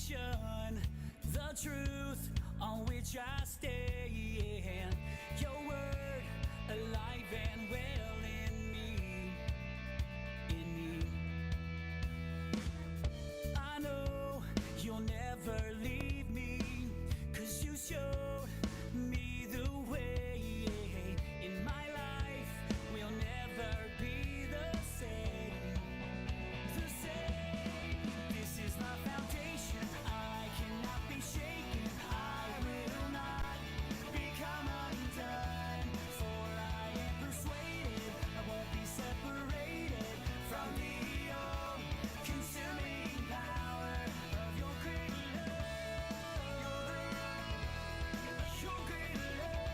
foundation, the truth on which I stand. Your word alive and well in me, I know you'll never leave me, 'cause you showed me the way. In my life will never be the same, This is my foundation, I cannot be shaken, I will not become undone, for I am persuaded I won't be separated from the all-consuming power of your great love, your great love, your great love.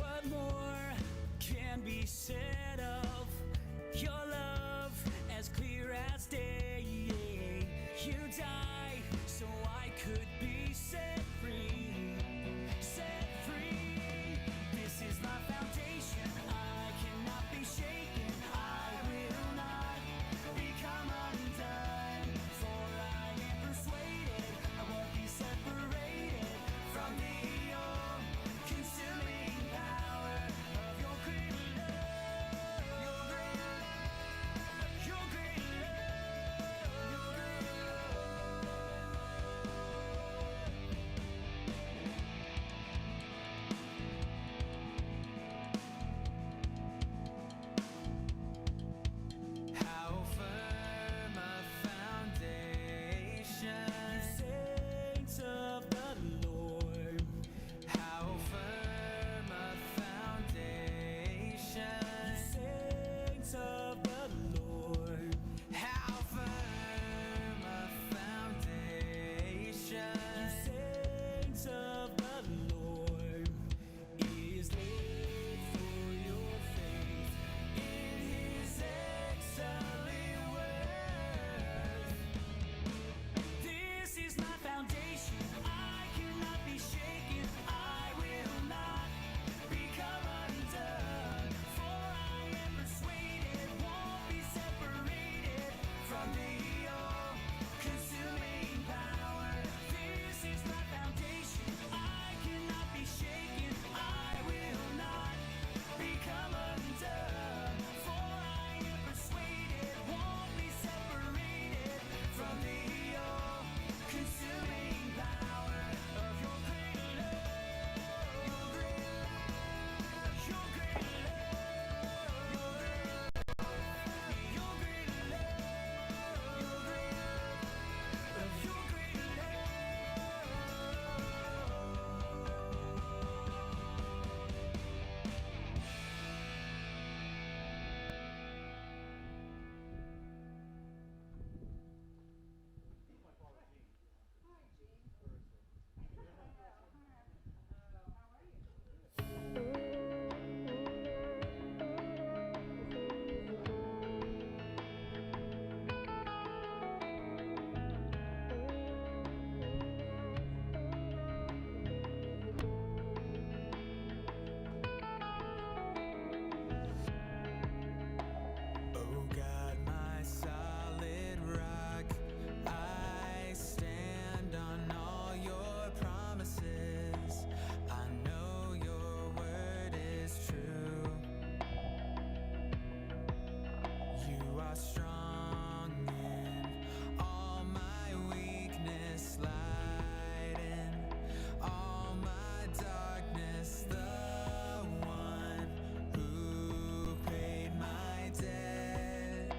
What more can be said of your love, as clear as day? You died so I could be set free, set free. This is my foundation, I cannot be shaken, I will not become undone, for I am persuaded I won't be separated from the all-consuming power of your great love, your great love, your great love, your great How firm a foundation, saints of the Lord. how firm a foundation, Saints of the Lord. how firm a foundation, Saints of the Lord is laid for your faith in His excellent worth. This is my foundation, I cannot be shaken, I will not become undone, for I am persuaded, won't be separated from the all-consuming power. This is my foundation, I cannot be shaken, I will not become undone, for I am persuaded, won't be separated from the all-consuming power of your great love, your great love, your great love, your great love, your great love, of your great Oh God, my solid rock, I stand on all your promises. I know your word is true. You are strong in all my weakness, light in all my darkness, the one who paid my debt.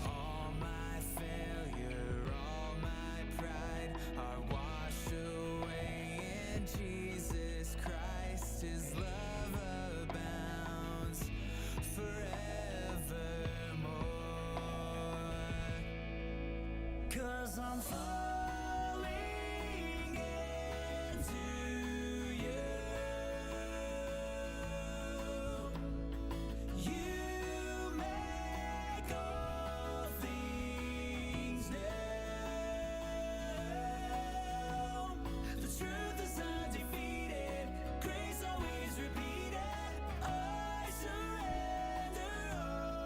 All my failure, all my pride are washed away in Jesus Christ. His love abounds forevermore. 'Cause I'm falling into you. You make all things new. The truth is undefeated, grace always repeated. I surrender all.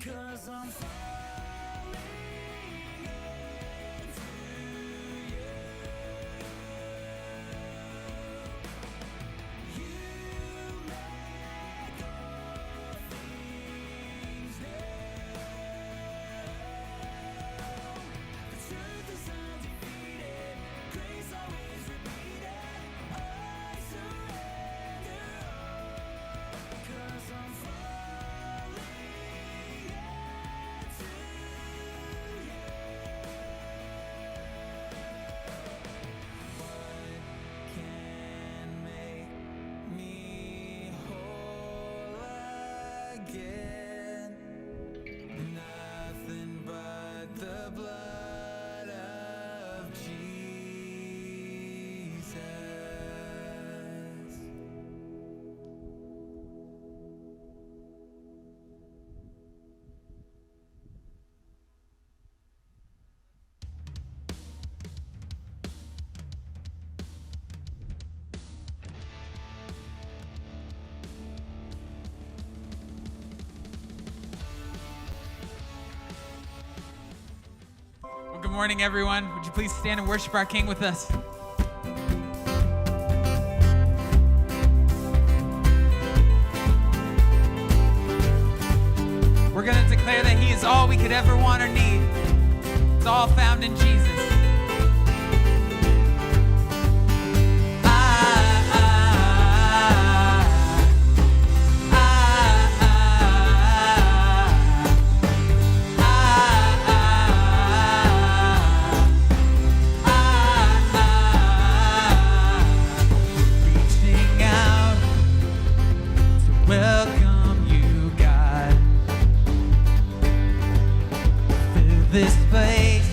'cause I'm falling into you. You make all things new. The truth is undefeated, grace always repeated. I surrender all, 'cause I'm falling into you. What can make me whole again? Nothing but the blood of Jesus. Well, good morning, everyone. Would you please stand and worship our King with us? We're going to declare that He is all we could ever want or need. It's all found in Jesus. Reaching out to welcome you, God. Fill this place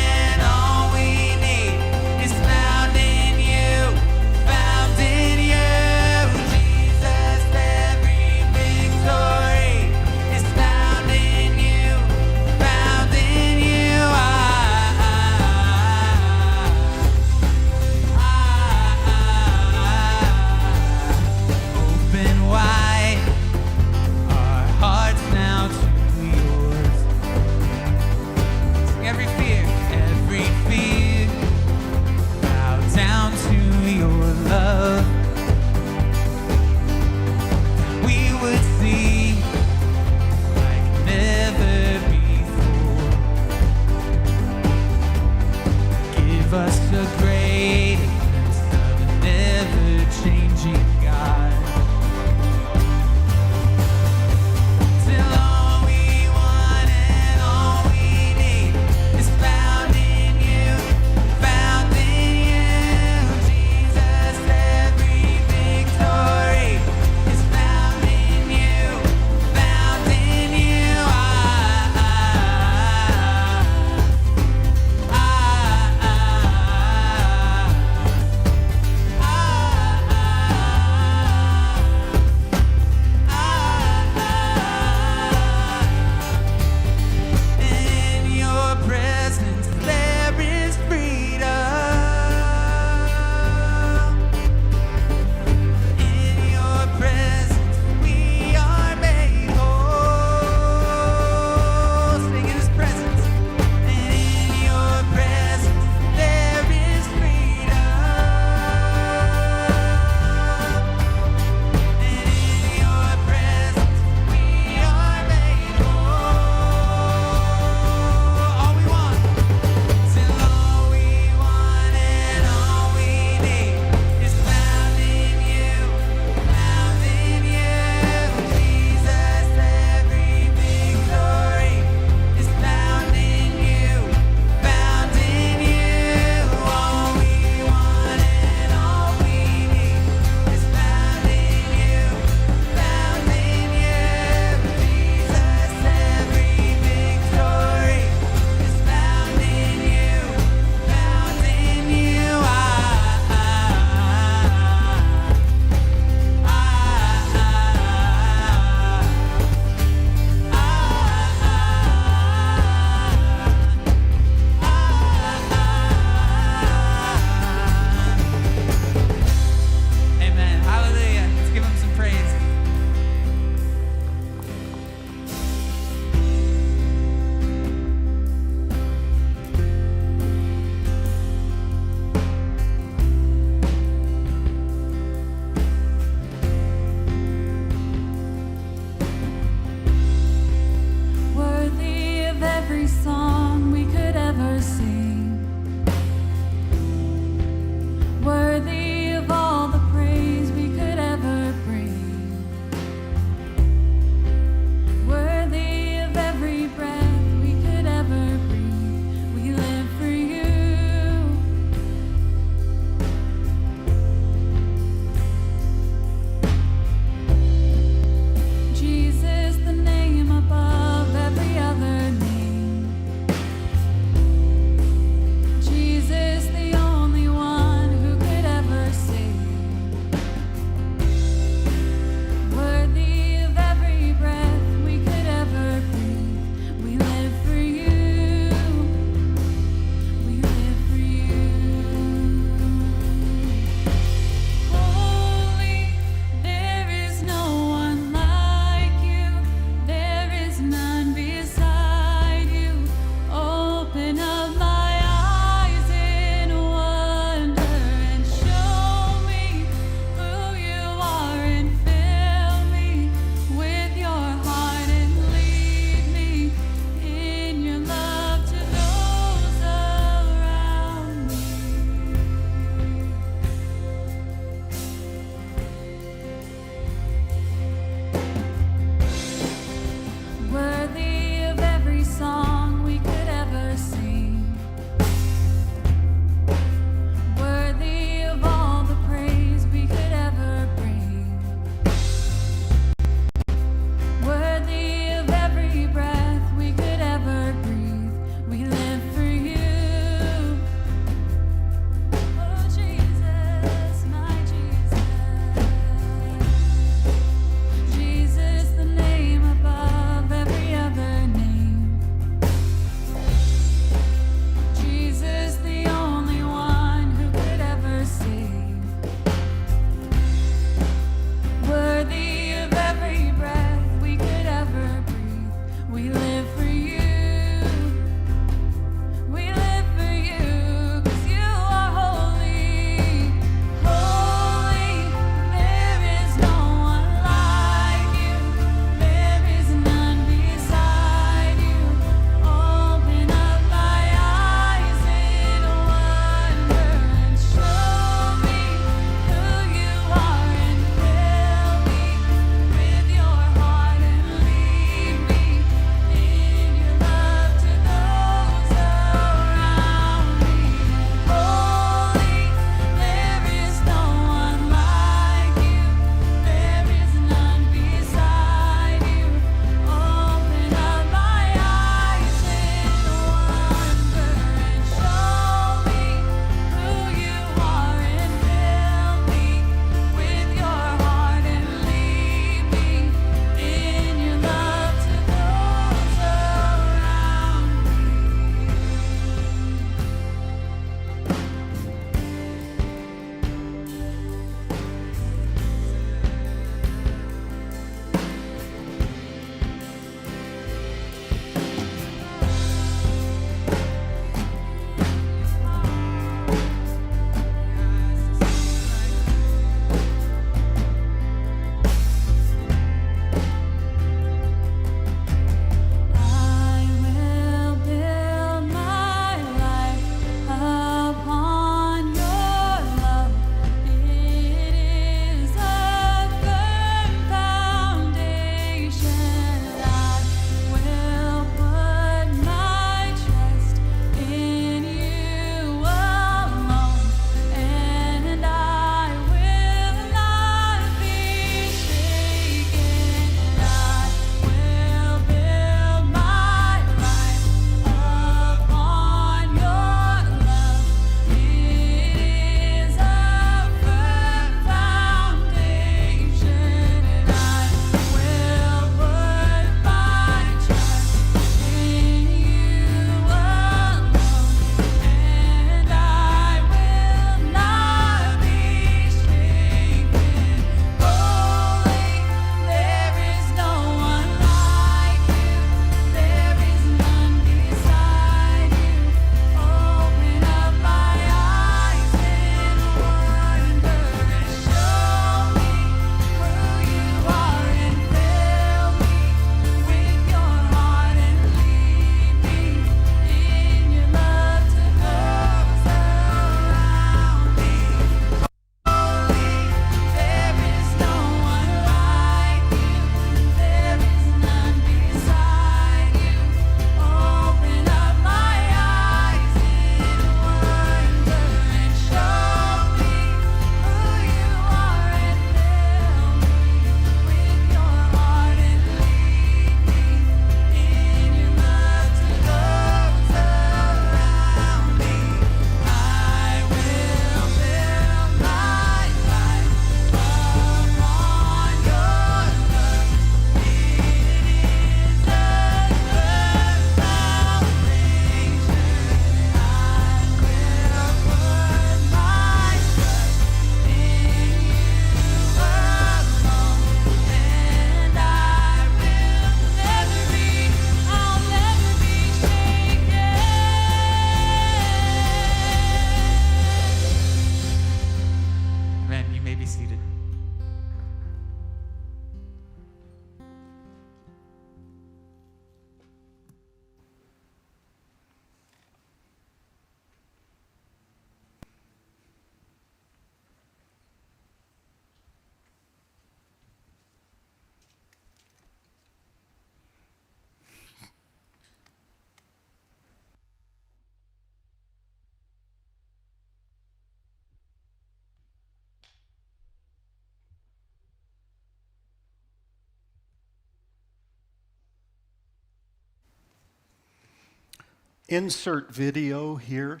Insert video here.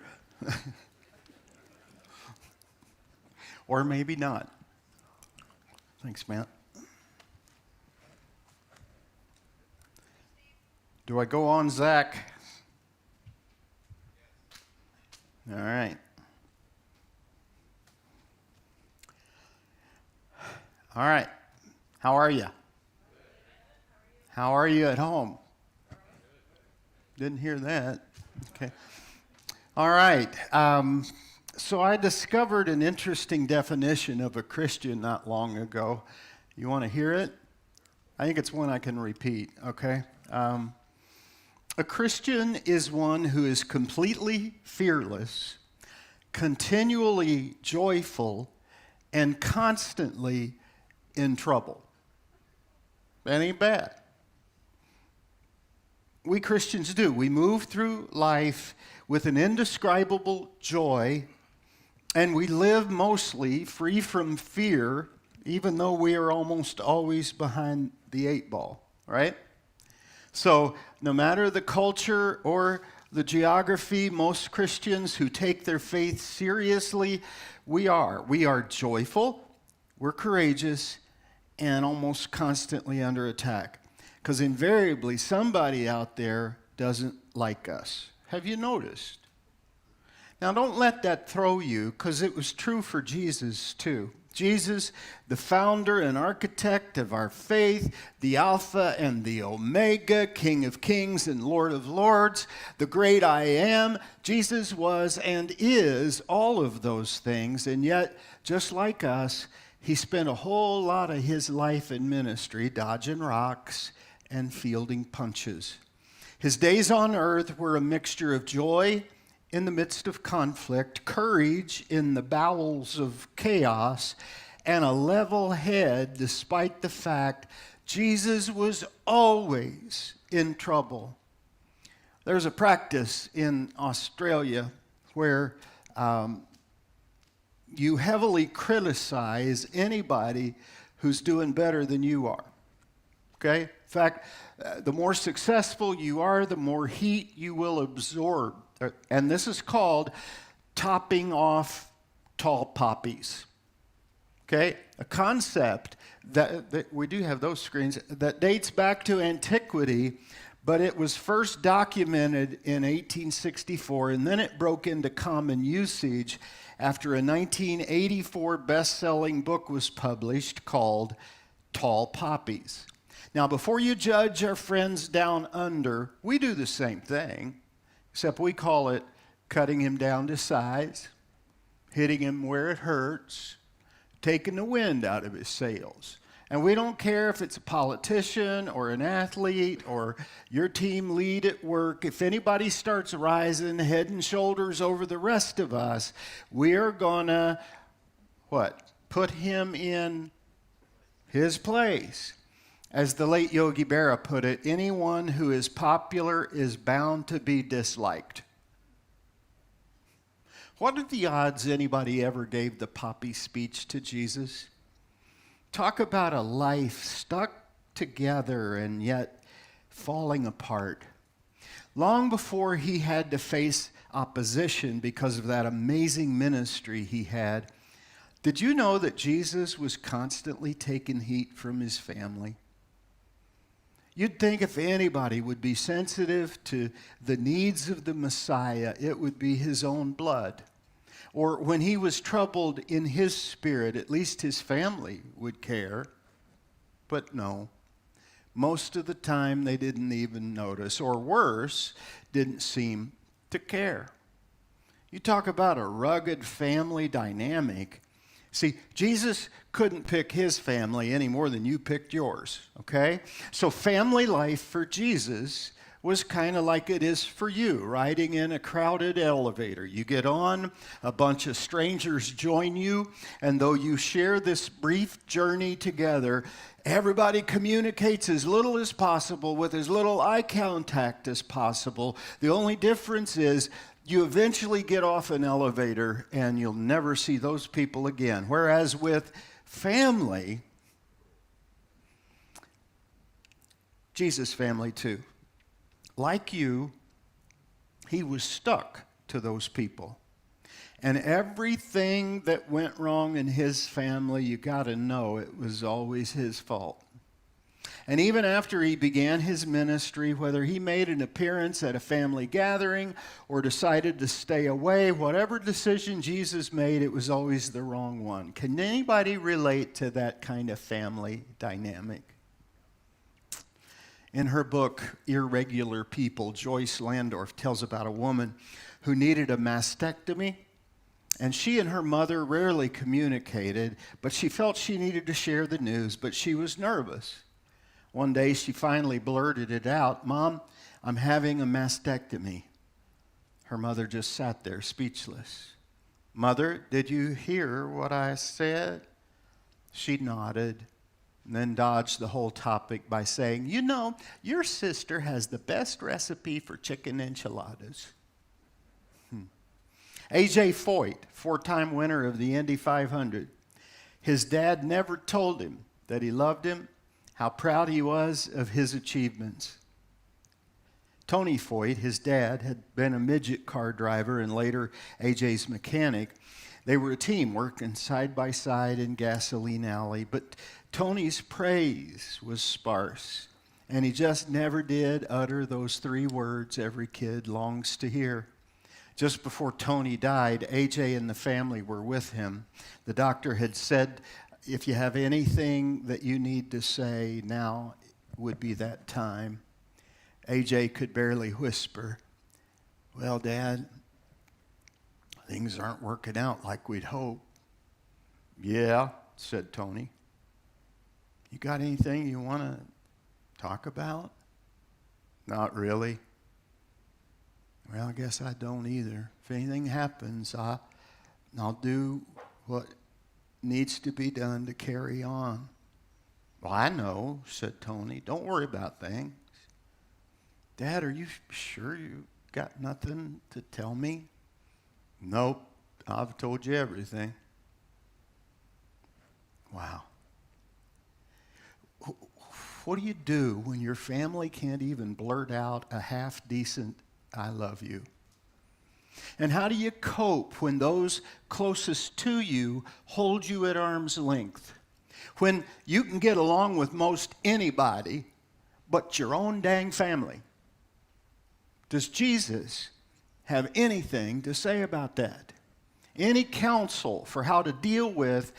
Or maybe not. Thanks, Matt. Do I go on, Zach? All right. All right. How are you? How are you at home? Didn't hear that. Okay. All right. So I discovered an interesting definition of a Christian not long ago. You want to hear it? I think it's one I can repeat, okay? A Christian is one who is completely fearless, continually joyful, and constantly in trouble. That ain't bad. We Christians do. We move through life with an indescribable joy, and we live mostly free from fear, even though we are almost always behind the 8 ball, right? So no matter the culture or the geography, most Christians who take their faith seriously, we are joyful, we're courageous, and almost constantly under attack. Because invariably, somebody out there doesn't like us. Have you noticed? Now, don't let that throw you, because it was true for Jesus, too. Jesus, the founder and architect of our faith, the Alpha and the Omega, King of Kings and Lord of Lords, the great I Am. Jesus was and is all of those things, and yet, just like us, he spent a whole lot of his life in ministry dodging rocks and fielding punches. His days on earth were a mixture of joy in the midst of conflict, courage in the bowels of chaos, and a level head despite the fact Jesus was always in trouble. There's a practice in Australia where you heavily criticize anybody who's doing better than you are. Okay? In fact, the more successful you are, the more heat you will absorb. And this is called topping off tall poppies. Okay? A concept that we do have those screens that dates back to antiquity, but it was first documented in 1864, and then it broke into common usage after a 1984 best-selling book was published called Tall Poppies. Now, before you judge our friends down under, we do the same thing, except we call it cutting him down to size, hitting him where it hurts, taking the wind out of his sails. And we don't care if it's a politician or an athlete or your team lead at work. If anybody starts rising head and shoulders over the rest of us, we are gonna, put him in his place. As the late Yogi Berra put it, anyone who is popular is bound to be disliked. What are the odds anybody ever gave the poppy speech to Jesus? Talk about a life stuck together and yet falling apart. Long before he had to face opposition because of that amazing ministry he had, did you know that Jesus was constantly taking heat from his family? You'd think if anybody would be sensitive to the needs of the Messiah, it would be his own blood. Or when he was troubled in his spirit, at least his family would care. But no, most of the time they didn't even notice, or worse, didn't seem to care. You talk about a rugged family dynamic. See, Jesus couldn't pick his family any more than you picked yours, okay? So family life for Jesus was kind of like it is for you, riding in a crowded elevator. You get on, a bunch of strangers join you, and though you share this brief journey together, everybody communicates as little as possible with as little eye contact as possible. The only difference is you eventually get off an elevator and you'll never see those people again. Whereas with family, Jesus' family too, like you, He was stuck to those people. And everything that went wrong in his family, you got to know it was always his fault. And even after he began his ministry, whether he made an appearance at a family gathering or decided to stay away, whatever decision Jesus made, it was always the wrong one. Can anybody relate to that kind of family dynamic? In her book, Irregular People, Joyce Landorf tells about a woman who needed a mastectomy. And she and her mother rarely communicated, but she felt she needed to share the news, but she was nervous. One day she finally blurted it out, "Mom, I'm having a mastectomy." Her mother just sat there speechless. "Mother, did you hear what I said?" She nodded and then dodged the whole topic by saying, "You know, your sister has the best recipe for chicken enchiladas." A.J. Foyt, four-time winner of the Indy 500. His dad never told him that he loved him, how proud he was of his achievements. Tony Foyt, his dad, had been a midget car driver and later A.J.'s mechanic. They were a team working side by side in Gasoline Alley, but Tony's praise was sparse, and he just never did utter those three words every kid longs to hear. Just before Tony died, A.J. and the family were with him. The doctor had said, "If you have anything that you need to say, now would be that time." A.J. could barely whisper, "Well, Dad, things aren't working out like we'd hoped." "Yeah," said Tony. "You got anything you want to talk about?" "Not really." "Well, I guess I don't either. If anything happens, I'll do what needs to be done to carry on." "Well, I know," said Tony. "Don't worry about things." "Dad, are you sure you got nothing to tell me?" "Nope, I've told you everything." Wow. What do you do when your family can't even blurt out a half-decent "I love you"? And how do you cope when those closest to you hold you at arm's length? When you can get along with most anybody but your own dang family? Does Jesus have anything to say about that? Any counsel for how to deal with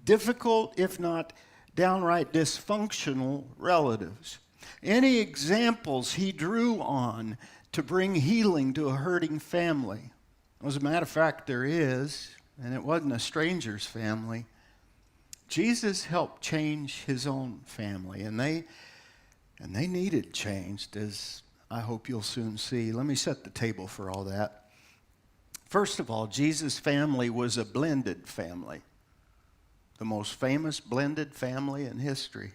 difficult, if not downright dysfunctional relatives? Any examples he drew on to bring healing to a hurting family? As a matter of fact, there is, and it wasn't a stranger's family. Jesus helped change his own family, and they needed changed, as I hope you'll soon see. Let me set the table for all that. First of all, Jesus' family was a blended family, the most famous blended family in history.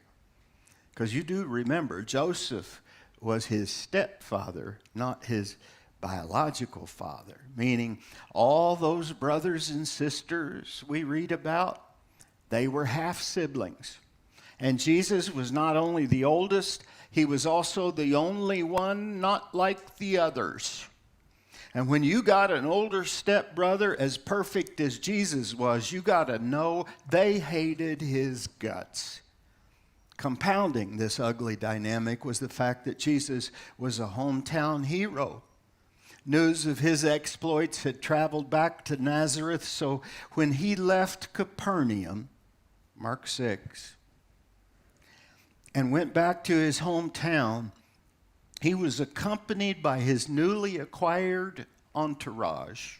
Because you do remember, Joseph was his stepfather, not his biological father, meaning all those brothers and sisters we read about, they were half-siblings. And Jesus was not only the oldest, he was also the only one not like the others. And when you got an older stepbrother as perfect as Jesus was, you got to know they hated his guts. Compounding this ugly dynamic was the fact that Jesus was a hometown hero. News of his exploits had traveled back to Nazareth, so when he left Capernaum, Mark 6, and went back to his hometown, he was accompanied by his newly acquired entourage.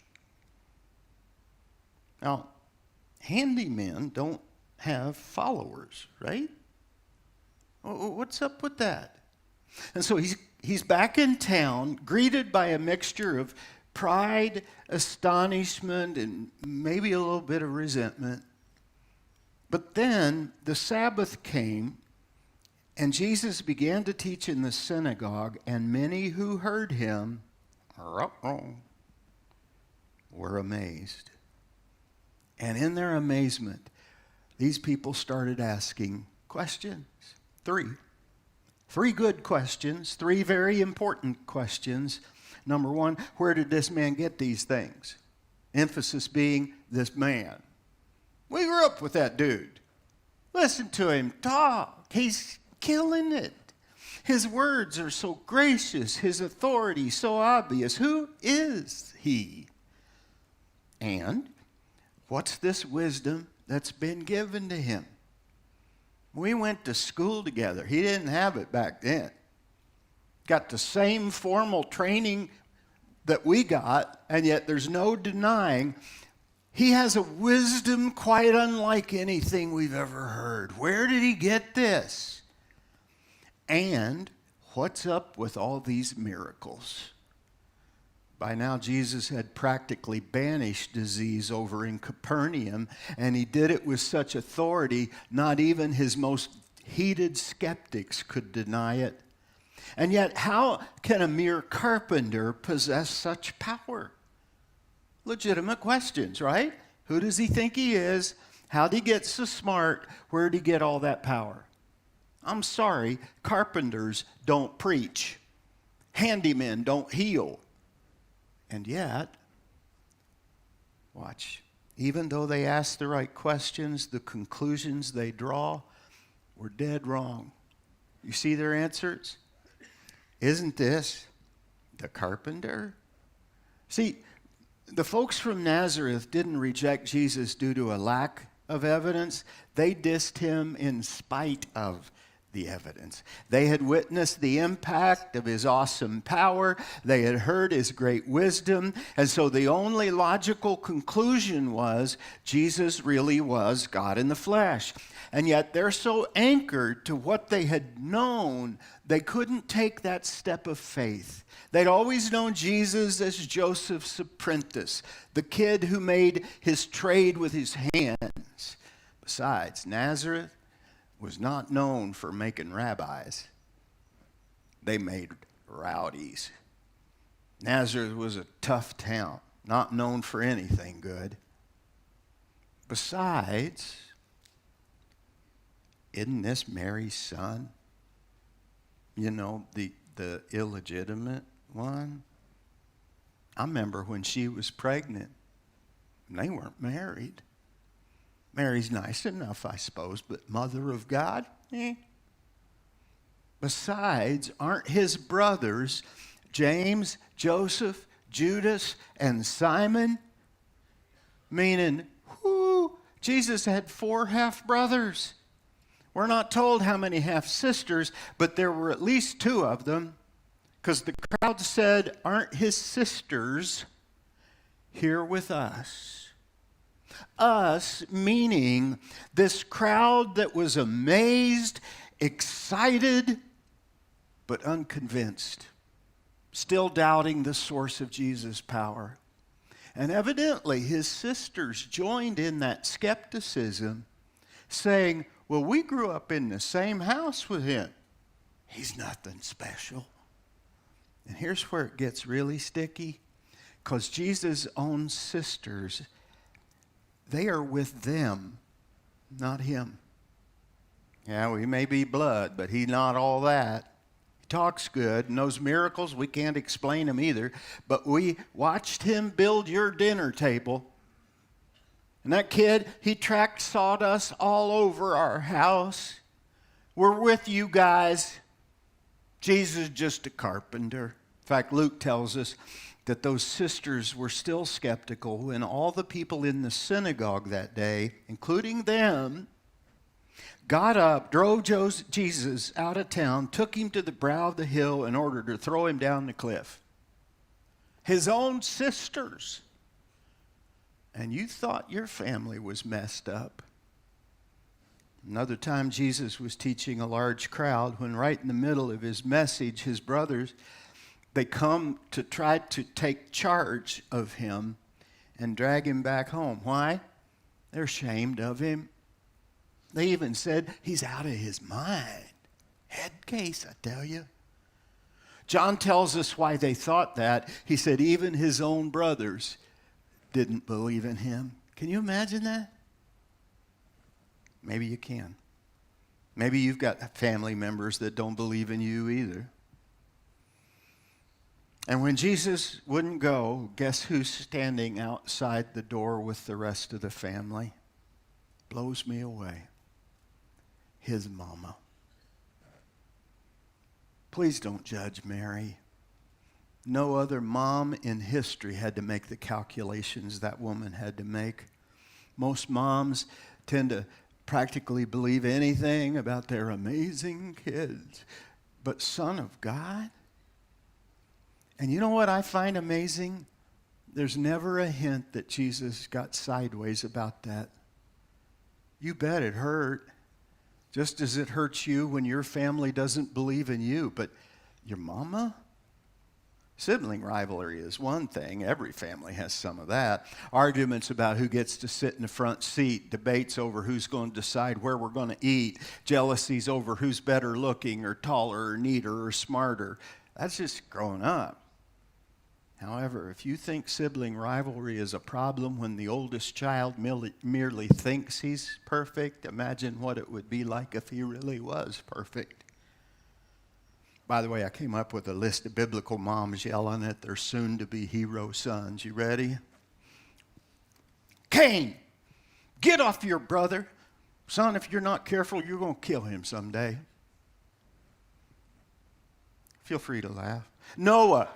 Now, handymen don't have followers, right? What's up with that? And so he's back in town, greeted by a mixture of pride, astonishment, and maybe a little bit of resentment. But then the Sabbath came, and Jesus began to teach in the synagogue, and many who heard him were amazed. And in their amazement, these people started asking questions. Three good questions, three very important questions. Number one, where did this man get these things? Emphasis being this man. We grew up with that dude. Listen to him talk. He's killing it. His words are so gracious. His authority so obvious. Who is he? And what's this wisdom that's been given to him? We went to school together. He didn't have it back then. Got the same formal training that we got, and yet there's no denying he has a wisdom quite unlike anything we've ever heard. Where did he get this? And what's up with all these miracles? By now, Jesus had practically banished disease over in Capernaum, and he did it with such authority, not even his most heated skeptics could deny it. And yet, how can a mere carpenter possess such power? Legitimate questions, right? Who does he think he is? How'd he get so smart? Where'd he get all that power? I'm sorry, carpenters don't preach. Handymen don't heal. And yet, watch, even though they ask the right questions, the conclusions they draw were dead wrong. You see their answers? Isn't this the carpenter? See, the folks from Nazareth didn't reject Jesus due to a lack of evidence. They dissed him in spite of the evidence. They had witnessed the impact of his awesome power. They had heard his great wisdom. And so the only logical conclusion was Jesus really was God in the flesh. And yet they're so anchored to what they had known, they couldn't take that step of faith. They'd always known Jesus as Joseph's apprentice, the kid who made his trade with his hands. Besides, Nazareth was not known for making rabbis. They made rowdies. Nazareth was a tough town, not known for anything good. Besides, isn't this Mary's son? You know, the illegitimate one? I remember when she was pregnant, and they weren't married. Mary's nice enough, I suppose, but mother of God? Besides, aren't his brothers, James, Joseph, Judas, and Simon? Meaning, Jesus had 4 half-brothers. We're not told how many half-sisters, but there were at least 2 of them, because the crowd said, aren't his sisters here with us? Us, meaning this crowd that was amazed, excited, but unconvinced, still doubting the source of Jesus' power. And evidently his sisters joined in that skepticism, saying, well, we grew up in the same house with him. He's nothing special. And here's where it gets really sticky, because Jesus' own sisters, they are with them, not him. Yeah, we may be blood, but he's not all that. He talks good, and those miracles, we can't explain them either, but we watched him build your dinner table. And that kid, he tracked sawdust all over our house. We're with you guys. Jesus is just a carpenter. In fact, Luke tells us that those sisters were still skeptical when all the people in the synagogue that day, including them, got up, drove Jesus out of town, took him to the brow of the hill in order to throw him down the cliff. His own sisters. And you thought your family was messed up. Another time Jesus was teaching a large crowd when right in the middle of his message, his brothers, they come to try to take charge of him and drag him back home. Why? They're ashamed of him. They even said he's out of his mind. Head case, I tell you. John tells us why they thought that. He said even his own brothers didn't believe in him. Can you imagine that? Maybe you can. Maybe you've got family members that don't believe in you either. And when Jesus wouldn't go, guess who's standing outside the door with the rest of the family? Blows me away. His mama. Please don't judge Mary. No other mom in history had to make the calculations that woman had to make. Most moms tend to practically believe anything about their amazing kids. But Son of God? And you know what I find amazing? There's never a hint that Jesus got sideways about that. You bet it hurt. Just as it hurts you when your family doesn't believe in you. But your mama? Sibling rivalry is one thing. Every family has some of that. Arguments about who gets to sit in the front seat. Debates over who's going to decide where we're going to eat. Jealousies over who's better looking or taller or neater or smarter. That's just growing up. However, if you think sibling rivalry is a problem when the oldest child merely thinks he's perfect, imagine what it would be like if he really was perfect. By the way, I came up with a list of biblical moms yelling at their soon-to-be hero sons. You ready? Cain, get off your brother. Son, if you're not careful, you're going to kill him someday. Feel free to laugh. Noah.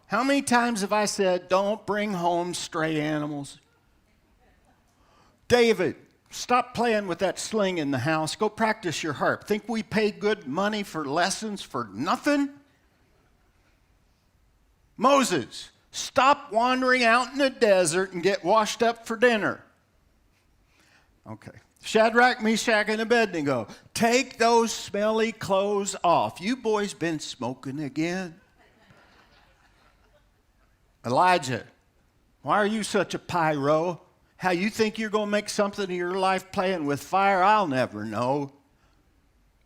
How many times have I said, don't bring home stray animals? David, stop playing with that sling in the house. Go practice your harp. Think we pay good money for lessons for nothing? Moses, stop wandering out in the desert and get washed up for dinner. Okay. Shadrach, Meshach, and Abednego, take those smelly clothes off. You boys been smoking again? Elijah, why are you such a pyro? How you think you're going to make something of your life playing with fire? I'll never know.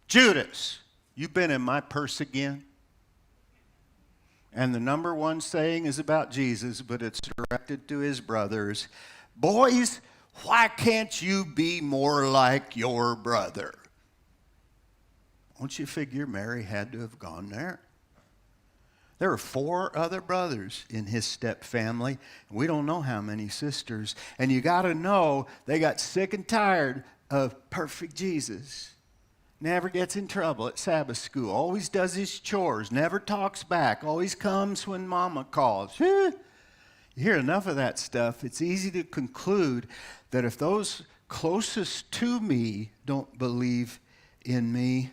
Judas, you been in my purse again? And the number one saying is about Jesus, but it's directed to his brothers. Boys, why can't you be more like your brother? Don't you figure Mary had to have gone there? There were 4 other brothers in his step family. We don't know how many sisters. And you got to know they got sick and tired of perfect Jesus. Never gets in trouble at Sabbath school. Always does his chores. Never talks back. Always comes when mama calls. You hear enough of that stuff, it's easy to conclude that if those closest to me don't believe in me,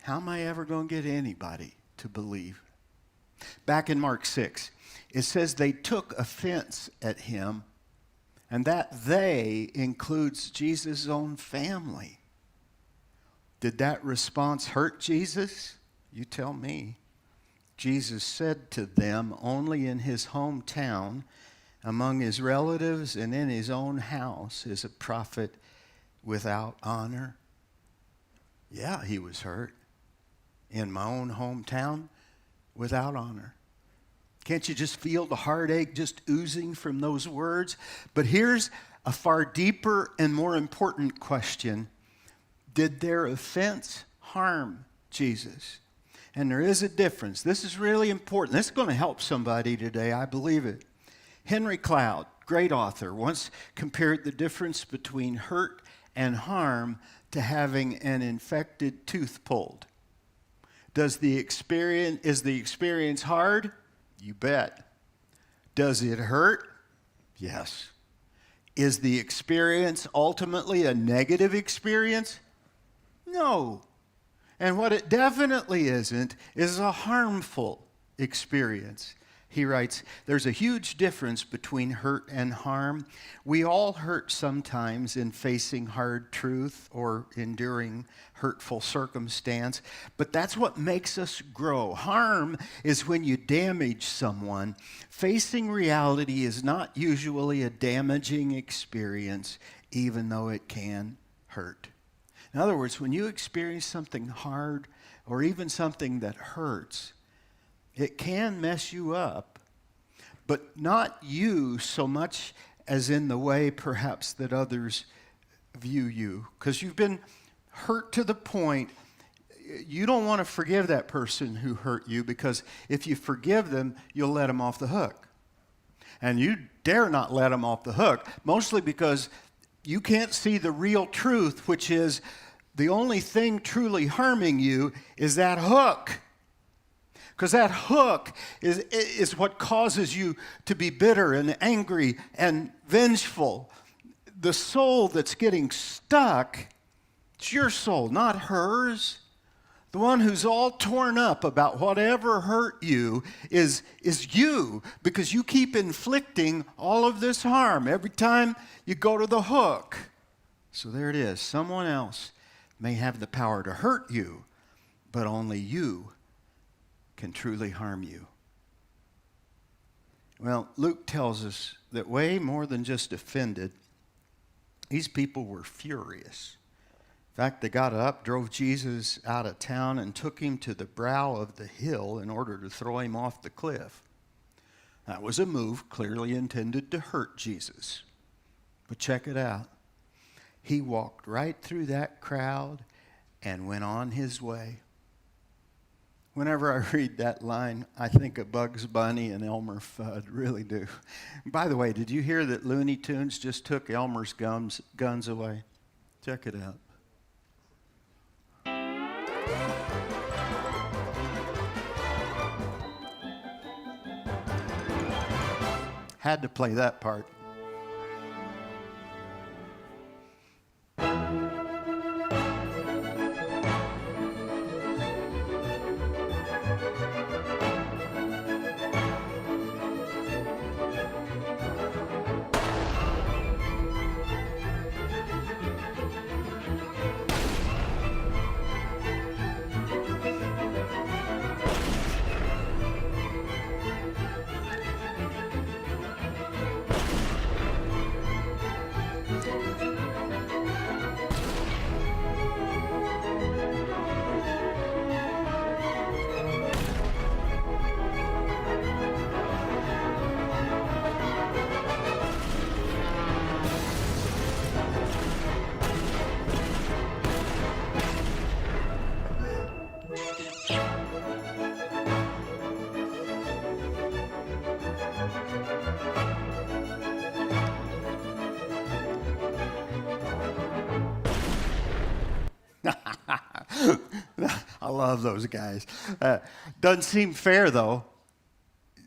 how am I ever going to get anybody to believe? Back in Mark 6, it says they took offense at him, and that they includes Jesus' own family. Did that response hurt Jesus? You tell me. Jesus said to them, only in his hometown, among his relatives and in his own house, is a prophet without honor. Yeah, he was hurt. In my own hometown, without honor. Can't you just feel the heartache just oozing from those words? But here's a far deeper and more important question. Did their offense harm Jesus? And there is a difference. This is really important. This is going to help somebody today. I believe it. Henry Cloud, great author, once compared the difference between hurt and harm to having an infected tooth pulled. Is the experience hard? You bet. Does it hurt? Yes. Is the experience ultimately a negative experience? No. And what it definitely isn't is a harmful experience. He writes, there's a huge difference between hurt and harm. We all hurt sometimes in facing hard truth or enduring hurtful circumstance, but that's what makes us grow. Harm is when you damage someone. Facing reality is not usually a damaging experience, even though it can hurt. In other words, when you experience something hard or even something that hurts, it can mess you up, but not you so much as in the way perhaps that others view you. Because you've been hurt to the point you don't want to forgive that person who hurt you, because if you forgive them, you'll let them off the hook. And you dare not let them off the hook, mostly because you can't see the real truth, which is the only thing truly harming you is that hook. Because that hook is what causes you to be bitter and angry and vengeful. The soul that's getting stuck, it's your soul, not hers. The one who's all torn up about whatever hurt you is you, because you keep inflicting all of this harm every time you go to the hook. So there it is. Someone else may have the power to hurt you, but only you can truly harm you. Well, Luke tells us that way more than just offended, these people were furious. In fact, they got up, drove Jesus out of town, and took him to the brow of the hill in order to throw him off the cliff. That was a move clearly intended to hurt Jesus. But check it out. He walked right through that crowd and went on his way. Whenever I read that line, I think of Bugs Bunny and Elmer Fudd, really do. By the way, did you hear that Looney Tunes just took Elmer's guns away? Check it out. Had to play that part. I love those guys. Doesn't seem fair, though.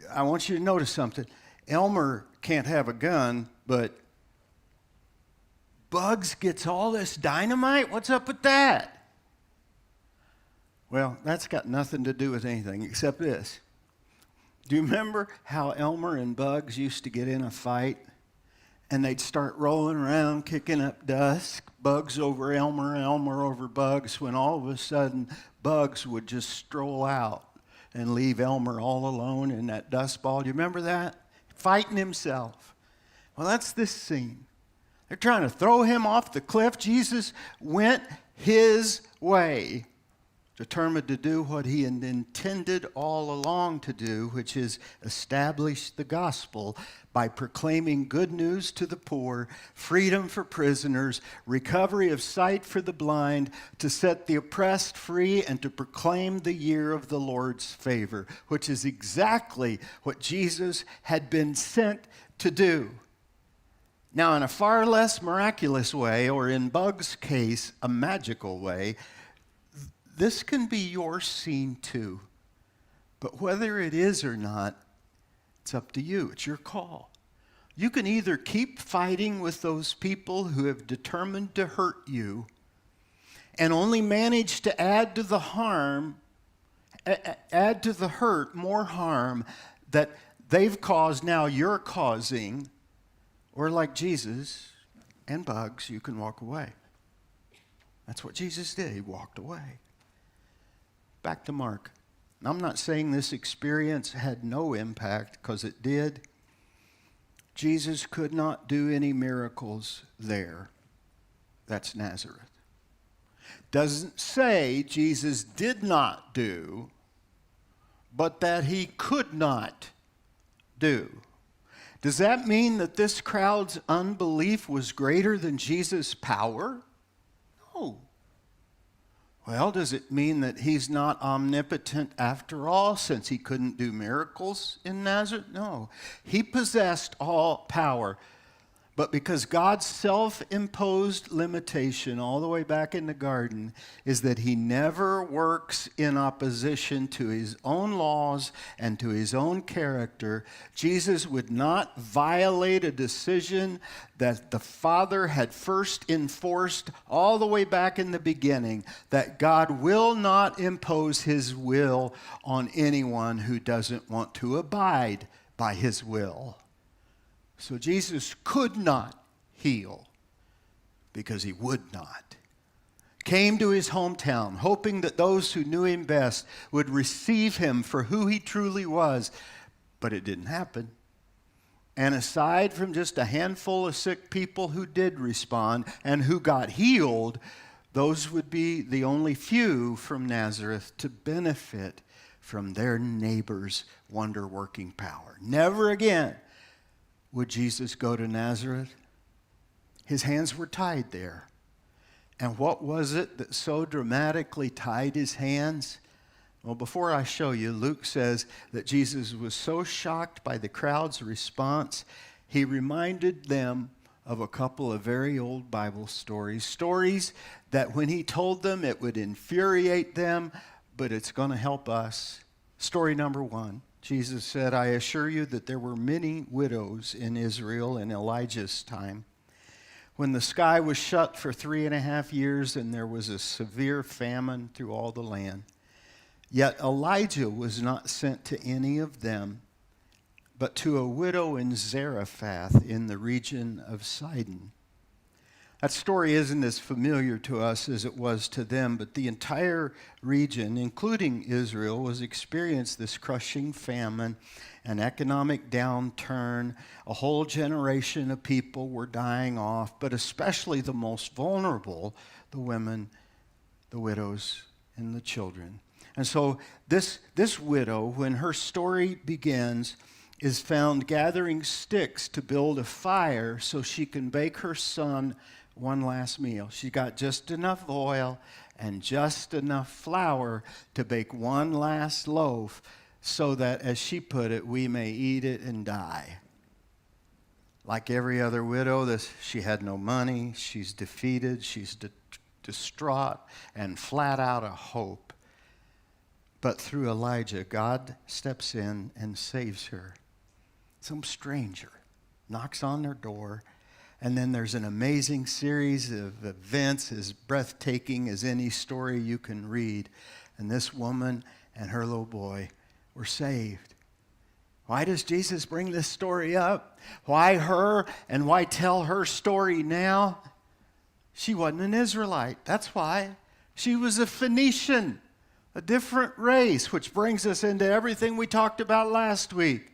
I want you to notice something. Elmer can't have a gun, but Bugs gets all this dynamite? What's up with that? Well, that's got nothing to do with anything except this. Do you remember how Elmer and Bugs used to get in a fight? And they'd start rolling around, kicking up dust, Bugs over Elmer, Elmer over Bugs, when all of a sudden Bugs would just stroll out and leave Elmer all alone in that dust ball. Do you remember that? Fighting himself. Well, that's this scene. They're trying to throw him off the cliff. Jesus went his way, determined to do what he had intended all along to do, which is establish the gospel by proclaiming good news to the poor, freedom for prisoners, recovery of sight for the blind, to set the oppressed free, and to proclaim the year of the Lord's favor, which is exactly what Jesus had been sent to do. Now, in a far less miraculous way, or in Bug's case, a magical way, this can be your scene too. But whether it is or not, it's up to you. It's your call. You can either keep fighting with those people who have determined to hurt you and only manage to add to the harm, add to the hurt more harm that they've caused, now you're causing, or like Jesus and Bugs, you can walk away. That's what Jesus did. He walked away. Back to Mark. I'm not saying this experience had no impact, because it did. Jesus could not do any miracles there. That's Nazareth. Doesn't say Jesus did not do, but that he could not do. Does that mean that this crowd's unbelief was greater than Jesus' power? No. Well, does it mean that he's not omnipotent after all, since he couldn't do miracles in Nazareth? No. He possessed all power. But because God's self-imposed limitation all the way back in the garden is that he never works in opposition to his own laws and to his own character, Jesus would not violate a decision that the Father had first enforced all the way back in the beginning, that God will not impose his will on anyone who doesn't want to abide by his will. So Jesus could not heal because he would not. Came to his hometown, hoping that those who knew him best would receive him for who he truly was, but it didn't happen. And aside from just a handful of sick people who did respond and who got healed, those would be the only few from Nazareth to benefit from their neighbor's wonder-working power. Never again would Jesus go to Nazareth. His hands were tied there. And what was it that so dramatically tied his hands? Well, before I show you, Luke says that Jesus was so shocked by the crowd's response, he reminded them of a couple of very old Bible stories. Stories that when he told them, it would infuriate them, but it's going to help us. Story number one. Jesus said, I assure you that there were many widows in Israel in Elijah's time, when the sky was shut for 3.5 years and there was a severe famine through all the land. Yet Elijah was not sent to any of them, but to a widow in Zarephath in the region of Sidon. That story isn't as familiar to us as it was to them, but the entire region, including Israel, was experiencing this crushing famine, an economic downturn. A whole generation of people were dying off, but especially the most vulnerable, the women, the widows, and the children. And so this widow, when her story begins, is found gathering sticks to build a fire so she can bake her son one last meal. She got just enough oil and just enough flour to bake one last loaf so that, as she put it, we may eat it and die. Like every other widow, she had no money, she's defeated, she's distraught, and flat out of hope. But through Elijah, God steps in and saves her. Some stranger knocks on their door, and then there's an amazing series of events as breathtaking as any story you can read. And this woman and her little boy were saved. Why does Jesus bring this story up? Why her, and why tell her story now? She wasn't an Israelite. That's why. She was a Phoenician, a different race, which brings us into everything we talked about last week.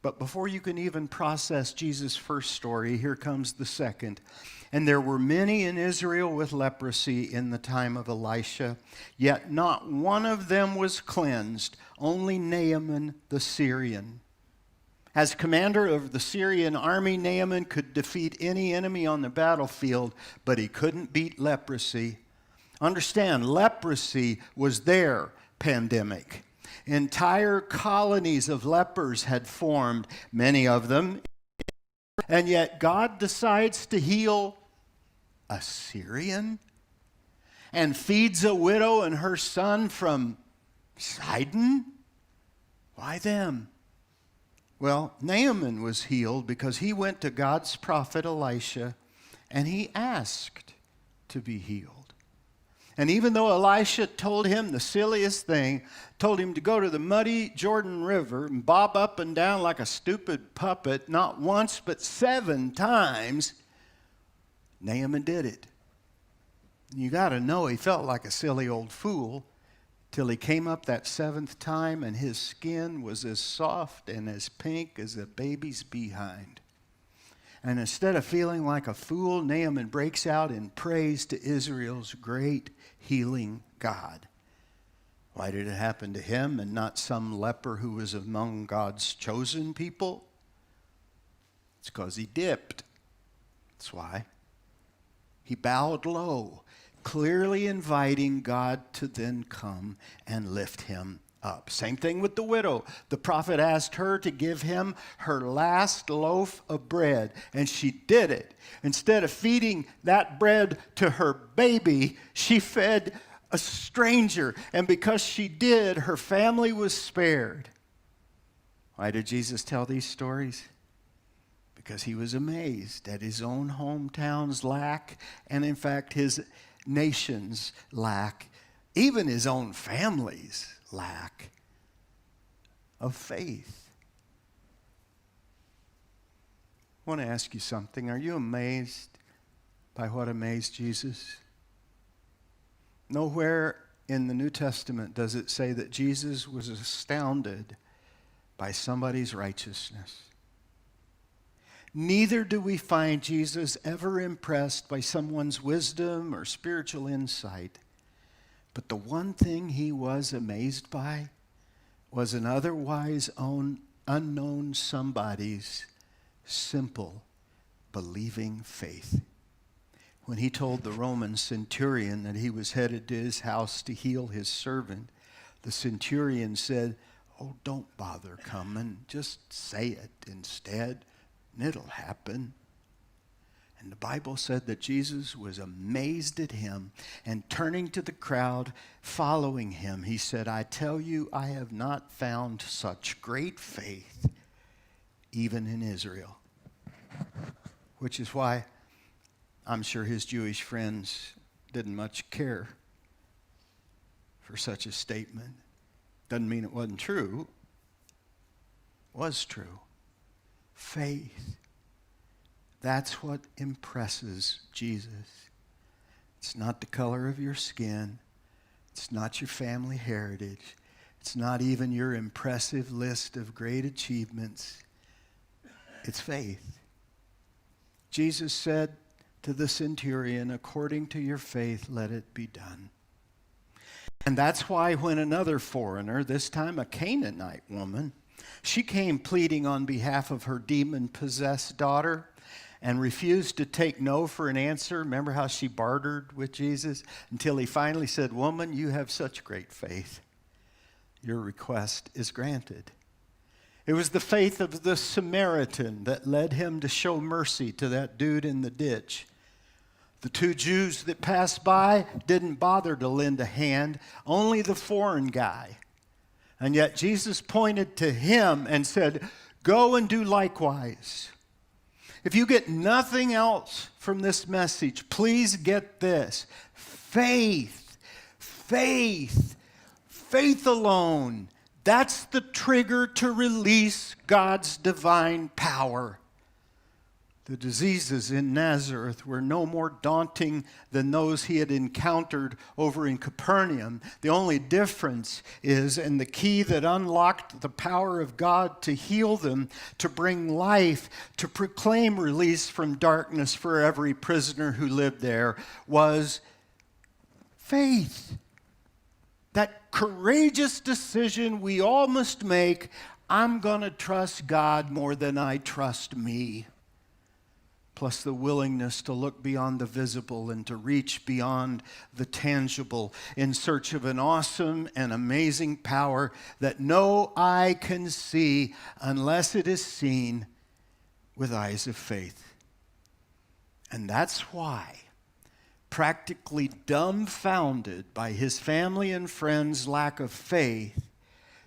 But before you can even process Jesus' first story, here comes the second. And there were many in Israel with leprosy in the time of Elisha, yet not one of them was cleansed, only Naaman the Syrian. As commander of the Syrian army, Naaman could defeat any enemy on the battlefield, but he couldn't beat leprosy. Understand, leprosy was their pandemic. Entire colonies of lepers had formed, many of them, and yet God decides to heal a Syrian and feeds a widow and her son from Sidon? Why them? Well, Naaman was healed because he went to God's prophet Elisha and he asked to be healed. And even though Elisha told him the silliest thing, told him to go to the muddy Jordan River and bob up and down like a stupid puppet, not once but 7 times, Naaman did it. You got to know he felt like a silly old fool till he came up that 7th time and his skin was as soft and as pink as a baby's behind. And instead of feeling like a fool, Naaman breaks out in praise to Israel's great healing God. Why did it happen to him and not some leper who was among God's chosen people? It's because he dipped. That's why. He bowed low, clearly inviting God to then come and lift him up. Same thing with the widow. The prophet asked her to give him her last loaf of bread, and she did it. Instead of feeding that bread to her baby, she fed a stranger, and because she did, her family was spared. Why did Jesus tell these stories? Because he was amazed at his own hometown's lack, and in fact his nation's lack, even his own family's lack of faith. I want to ask you something. Are you amazed by what amazed Jesus? Nowhere in the New Testament does it say that Jesus was astounded by somebody's righteousness. Neither do we find Jesus ever impressed by someone's wisdom or spiritual insight. But the one thing he was amazed by was an otherwise unknown somebody's simple, believing faith. When he told the Roman centurion that he was headed to his house to heal his servant, the centurion said, "Oh, don't bother coming. Just say it instead, and it'll happen." And the Bible said that Jesus was amazed at him, and turning to the crowd following him, he said, "I tell you, I have not found such great faith even in Israel." Which is why I'm sure his Jewish friends didn't much care for such a statement. Doesn't mean it wasn't true. It was true. Faith. That's what impresses Jesus. It's not the color of your skin. It's not your family heritage. It's not even your impressive list of great achievements. It's faith. Jesus said to the centurion, "According to your faith, let it be done." And that's why when another foreigner, this time a Canaanite woman, she came pleading on behalf of her demon-possessed daughter and refused to take no for an answer. Remember how she bartered with Jesus until he finally said, "Woman, you have such great faith. Your request is granted." It was the faith of the Samaritan that led him to show mercy to that dude in the ditch. The two Jews that passed by didn't bother to lend a hand, only the foreign guy. And yet Jesus pointed to him and said, "Go and do likewise." If you get nothing else from this message, please get this. Faith, faith, faith alone. That's the trigger to release God's divine power. The diseases in Nazareth were no more daunting than those he had encountered over in Capernaum. The only difference is, and the key that unlocked the power of God to heal them, to bring life, to proclaim release from darkness for every prisoner who lived there, was faith. That courageous decision we all must make. I'm going to trust God more than I trust me. Plus the willingness to look beyond the visible and to reach beyond the tangible in search of an awesome and amazing power that no eye can see unless it is seen with eyes of faith. And that's why, practically dumbfounded by his family and friends' lack of faith,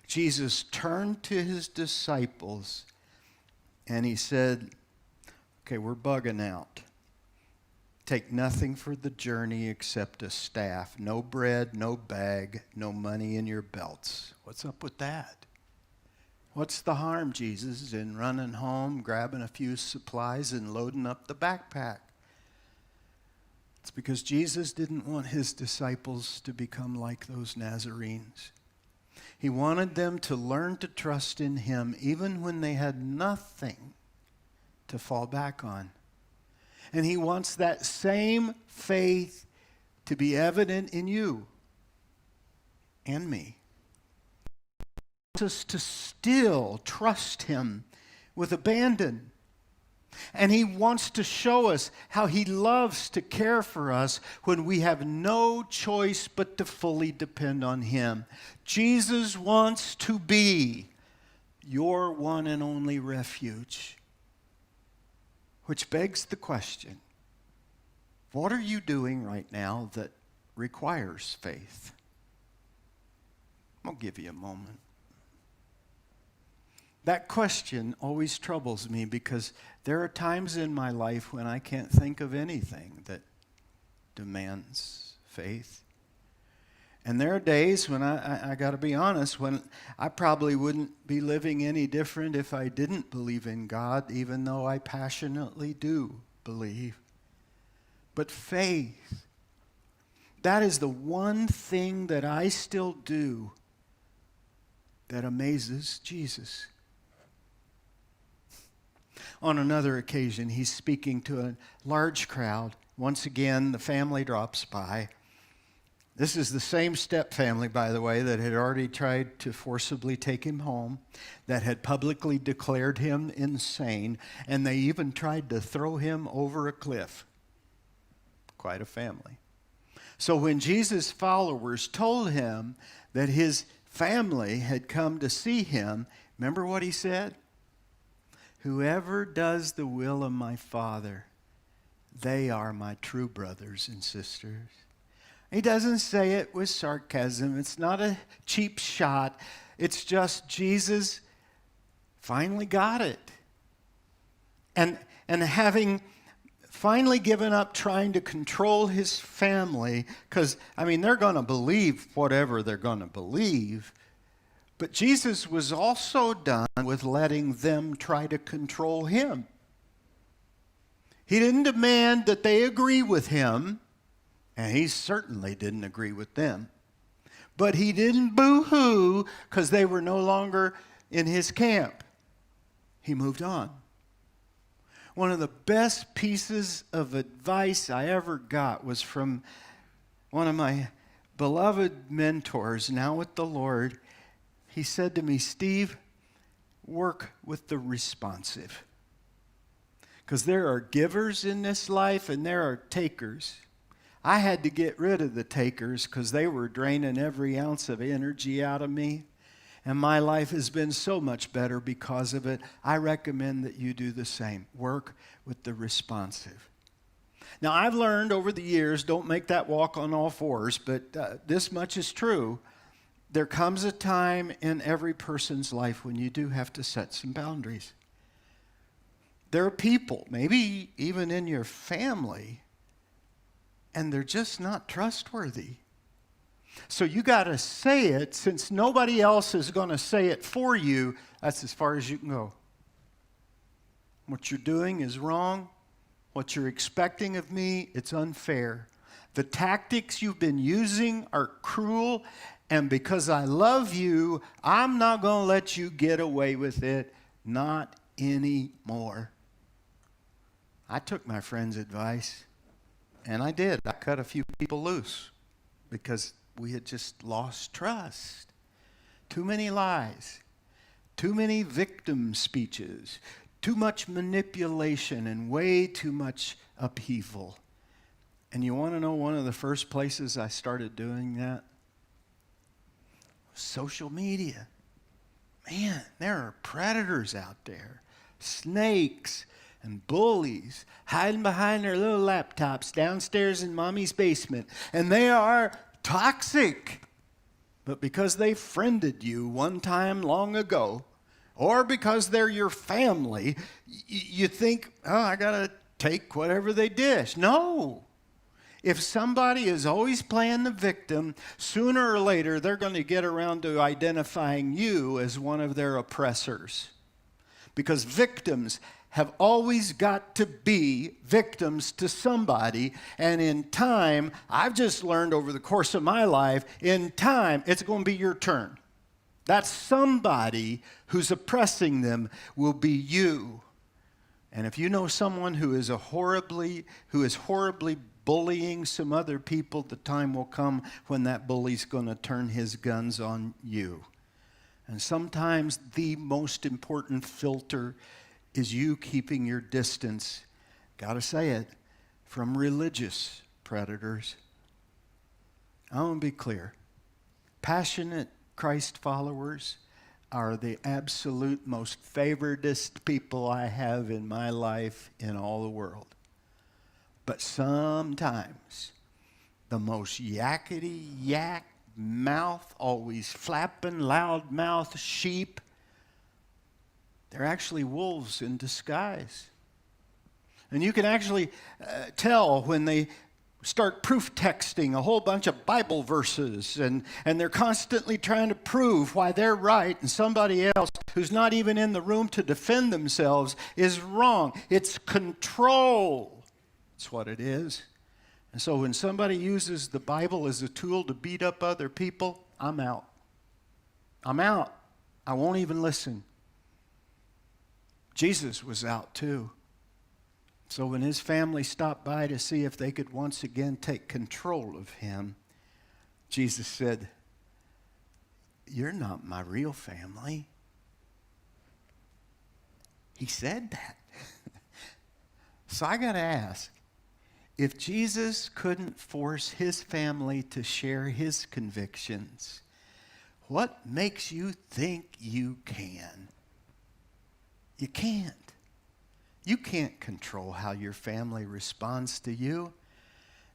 Jesus turned to his disciples and he said, "Okay, we're bugging out. Take nothing for the journey except a staff. No bread, no bag, no money in your belts." What's up with that? What's the harm, Jesus, in running home, grabbing a few supplies, and loading up the backpack? It's because Jesus didn't want his disciples to become like those Nazarenes. He wanted them to learn to trust in him even when they had nothing to fall back on. And he wants that same faith to be evident in you and me. He wants us to still trust him with abandon. And he wants to show us how he loves to care for us when we have no choice but to fully depend on him. Jesus wants to be your one and only refuge. Which begs the question, what are you doing right now that requires faith? I'll give you a moment. That question always troubles me because there are times in my life when I can't think of anything that demands faith. And there are days when I got to be honest, when I probably wouldn't be living any different if I didn't believe in God, even though I passionately do believe. But faith, that is the one thing that I still do that amazes Jesus. On another occasion, he's speaking to a large crowd. Once again, the family drops by. This is the same step family, by the way, that had already tried to forcibly take him home, that had publicly declared him insane, and they even tried to throw him over a cliff. Quite a family. So when Jesus' followers told him that his family had come to see him, remember what he said? Whoever does the will of my Father, they are my true brothers and sisters. He doesn't say it with sarcasm. It's not a cheap shot. It's just Jesus finally got it. And having finally given up trying to control his family, because, they're going to believe whatever they're going to believe, but Jesus was also done with letting them try to control him. He didn't demand that they agree with him, and he certainly didn't agree with them. But he didn't boo-hoo because they were no longer in his camp. He moved on. One of the best pieces of advice I ever got was from one of my beloved mentors, now with the Lord. He said to me, Steve, work with the responsive. Because there are givers in this life and there are takers. I had to get rid of the takers because they were draining every ounce of energy out of me. And my life has been so much better because of it. I recommend that you do the same. Work with the responsive. Now, I've learned over the years, don't make that walk on all fours, but this much is true. There comes a time in every person's life when you do have to set some boundaries. There are people, maybe even in your family, and they're just not trustworthy. So you got to say it. Since nobody else is going to say it for you, that's as far as you can go. What you're doing is wrong. What you're expecting of me, it's unfair. The tactics you've been using are cruel, and because I love you, I'm not going to let you get away with it. Not anymore. I took my friend's advice, and I did. I cut a few people loose because we had just lost trust. Too many lies, too many victim speeches, too much manipulation, and way too much upheaval. And you want to know one of the first places I started doing that? Social media. Man, there are predators out there. Snakes and bullies hiding behind their little laptops downstairs in mommy's basement. And they are toxic. But because they friended you one time long ago, or because they're your family, you think, oh, I got to take whatever they dish. No. If somebody is always playing the victim, sooner or later they're going to get around to identifying you as one of their oppressors. Because victims have always got to be victims to somebody, and in time, I've just learned over the course of my life, in time, it's going to be your turn. That somebody who's oppressing them will be you. And if you know someone who is horribly bullying some other people, the time will come when that bully's going to turn his guns on you. And sometimes the most important filter is you keeping your distance, gotta say it, from religious predators. I want to be clear. Passionate Christ followers are the absolute most favoritist people I have in my life in all the world. But sometimes the most yakety yak mouth, always flapping, loud mouth sheep, they're actually wolves in disguise. And you can actually tell when they start proof texting a whole bunch of Bible verses, and they're constantly trying to prove why they're right and somebody else who's not even in the room to defend themselves is wrong. It's control. That's what it is. And so when somebody uses the Bible as a tool to beat up other people, I'm out. I'm out. I won't even listen. Jesus was out too. So when his family stopped by to see if they could once again take control of him, Jesus said, "You're not my real family." He said that. So I got to ask, if Jesus couldn't force his family to share his convictions, what makes you think you can? You can't. You can't control how your family responds to you.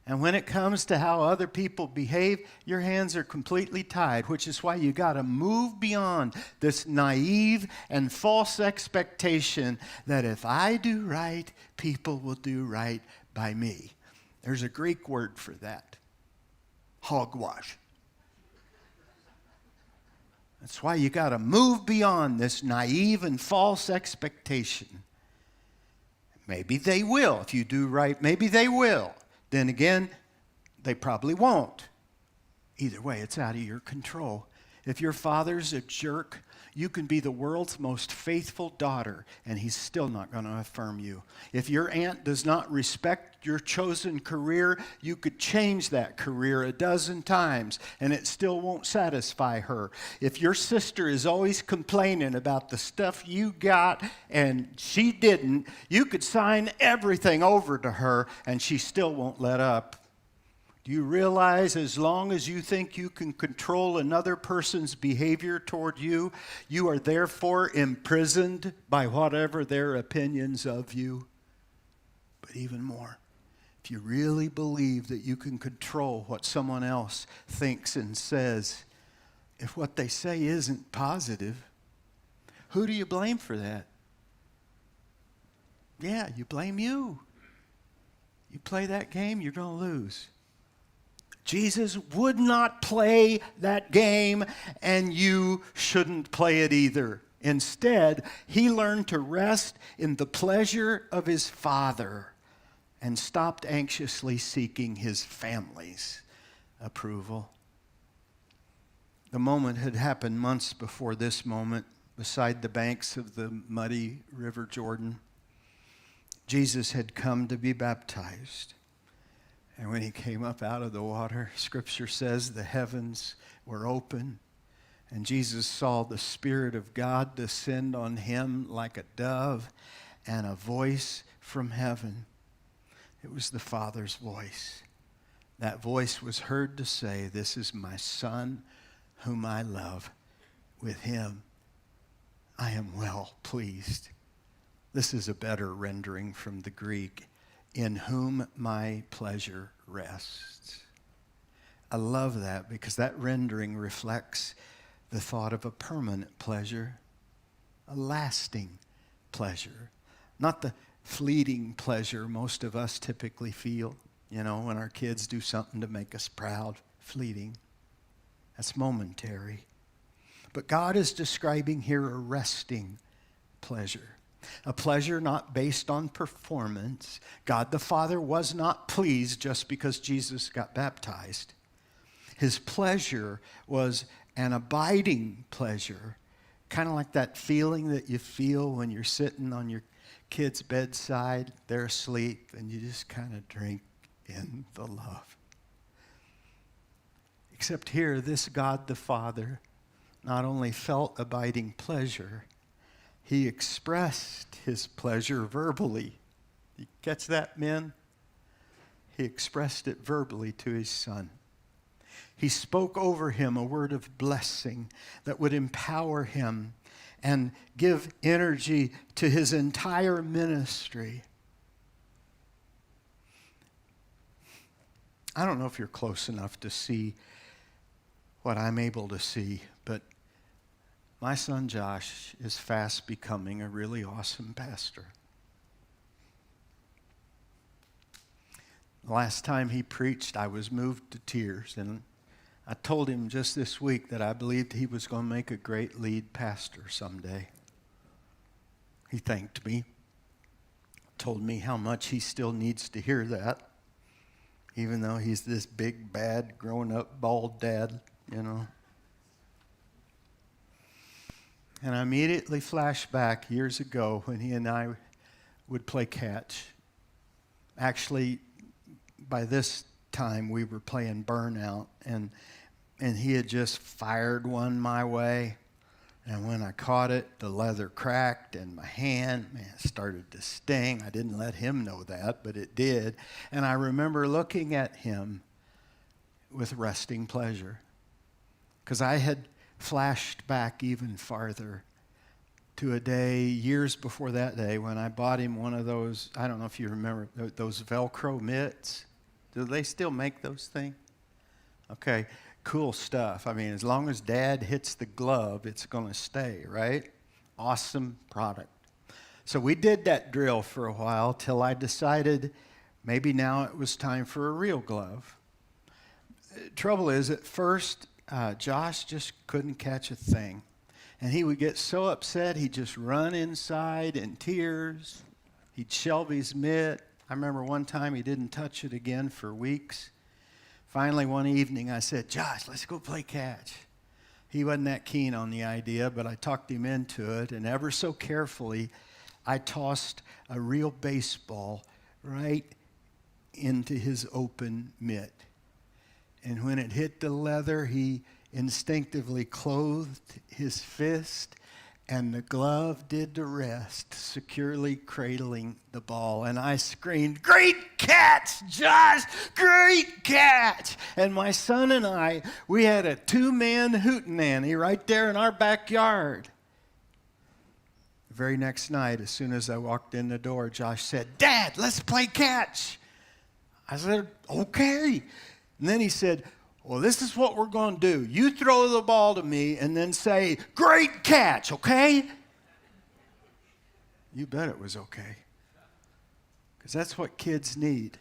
And when it comes to how other people behave, your hands are completely tied, which is why you got to move beyond this naive and false expectation that if I do right, people will do right by me. There's a Greek word for that. Hogwash. That's why you got to move beyond this naive and false expectation. Maybe they will. If you do right, maybe they will. Then again, they probably won't. Either way, it's out of your control. If your father's a jerk, you can be the world's most faithful daughter, and he's still not going to affirm you. If your aunt does not respect your chosen career, you could change that career a dozen times, and it still won't satisfy her. If your sister is always complaining about the stuff you got and she didn't, you could sign everything over to her, and she still won't let up. Do you realize as long as you think you can control another person's behavior toward you, you are therefore imprisoned by whatever their opinions of you? But even more, if you really believe that you can control what someone else thinks and says, if what they say isn't positive, who do you blame for that? Yeah, you blame you. You play that game, you're going to lose. Jesus would not play that game, and you shouldn't play it either. Instead, he learned to rest in the pleasure of his Father and stopped anxiously seeking his family's approval. The moment had happened months before this moment, beside the banks of the muddy River Jordan. Jesus had come to be baptized. And when he came up out of the water, Scripture says the heavens were open, and Jesus saw the Spirit of God descend on him like a dove, and a voice from heaven. It was the Father's voice. That voice was heard to say, "This is my Son, whom I love. With him I am well pleased." This is a better rendering from the Greek. "In whom my pleasure rests." I love that because that rendering reflects the thought of a permanent pleasure, a lasting pleasure, not the fleeting pleasure most of us typically feel, when our kids do something to make us proud, fleeting. That's momentary. But God is describing here a resting pleasure. A pleasure not based on performance. God the Father was not pleased just because Jesus got baptized. His pleasure was an abiding pleasure, kind of like that feeling that you feel when you're sitting on your kid's bedside, they're asleep, and you just kind of drink in the love. Except here, this God the Father not only felt abiding pleasure, He expressed his pleasure verbally. You catch that, men? He expressed it verbally to his son. He spoke over him a word of blessing that would empower him and give energy to his entire ministry. I don't know if you're close enough to see what I'm able to see, but my son Josh is fast becoming a really awesome pastor. The last time he preached, I was moved to tears, and I told him just this week that I believed he was going to make a great lead pastor someday. He thanked me, told me how much he still needs to hear that, even though he's this big, bad, grown-up, bald dad, you know. And I immediately flashed back years ago when he and I would play catch. Actually, by this time, we were playing Burnout, and he had just fired one my way. And when I caught it, the leather cracked, and my hand, started to sting. I didn't let him know that, but it did. And I remember looking at him with resting pleasure, because I had flashed back even farther to a day years before that day when I bought him one of those, I don't know if you remember, those Velcro mitts. Do they still make those things? Okay, cool stuff. I mean, as long as Dad hits the glove, it's going to stay, right? Awesome product. So we did that drill for a while till I decided maybe now it was time for a real glove. Trouble is, at first, Josh just couldn't catch a thing. And he would get so upset, he'd just run inside in tears. He'd shelve his mitt. I remember one time he didn't touch it again for weeks. Finally, one evening, I said, Josh, let's go play catch. He wasn't that keen on the idea, but I talked him into it, and ever so carefully, I tossed a real baseball right into his open mitt. And when it hit the leather, he instinctively closed his fist, and the glove did the rest, securely cradling the ball. And I screamed, "Great catch, Josh! Great catch!" And my son and I, we had a two-man hootenanny right there in our backyard. The very next night, as soon as I walked in the door, Josh said, "Dad, let's play catch." I said, "Okay." And then he said, "Well, this is what we're going to do. You throw the ball to me and then say, 'Great catch,' okay?" You bet it was okay. Because that's what kids need.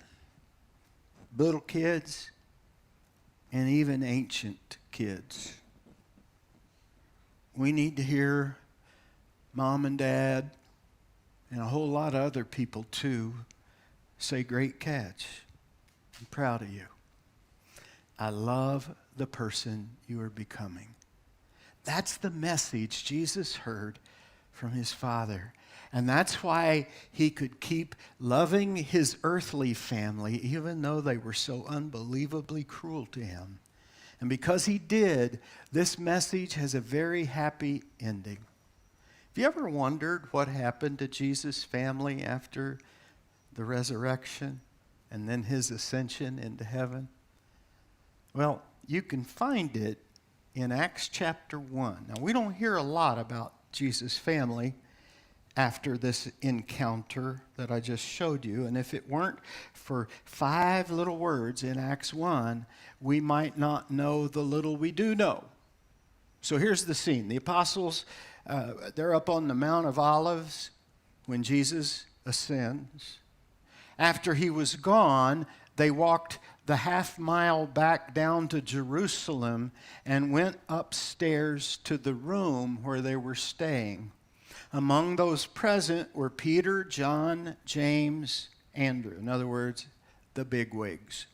Little kids and even ancient kids. We need to hear Mom and Dad and a whole lot of other people too say, "Great catch. I'm proud of you. I love the person you are becoming." That's the message Jesus heard from his Father. And that's why he could keep loving his earthly family even though they were so unbelievably cruel to him. And because he did, this message has a very happy ending. Have you ever wondered what happened to Jesus' family after the resurrection and then his ascension into heaven? Well, you can find it in Acts chapter 1. Now, we don't hear a lot about Jesus' family after this encounter that I just showed you. And if it weren't for 5 little words in Acts 1, we might not know the little we do know. So here's the scene. The apostles, they're up on the Mount of Olives when Jesus ascends. After he was gone, they walked the half-mile back down to Jerusalem and went upstairs to the room where they were staying. Among those present were Peter, John, James, Andrew. In other words, the bigwigs.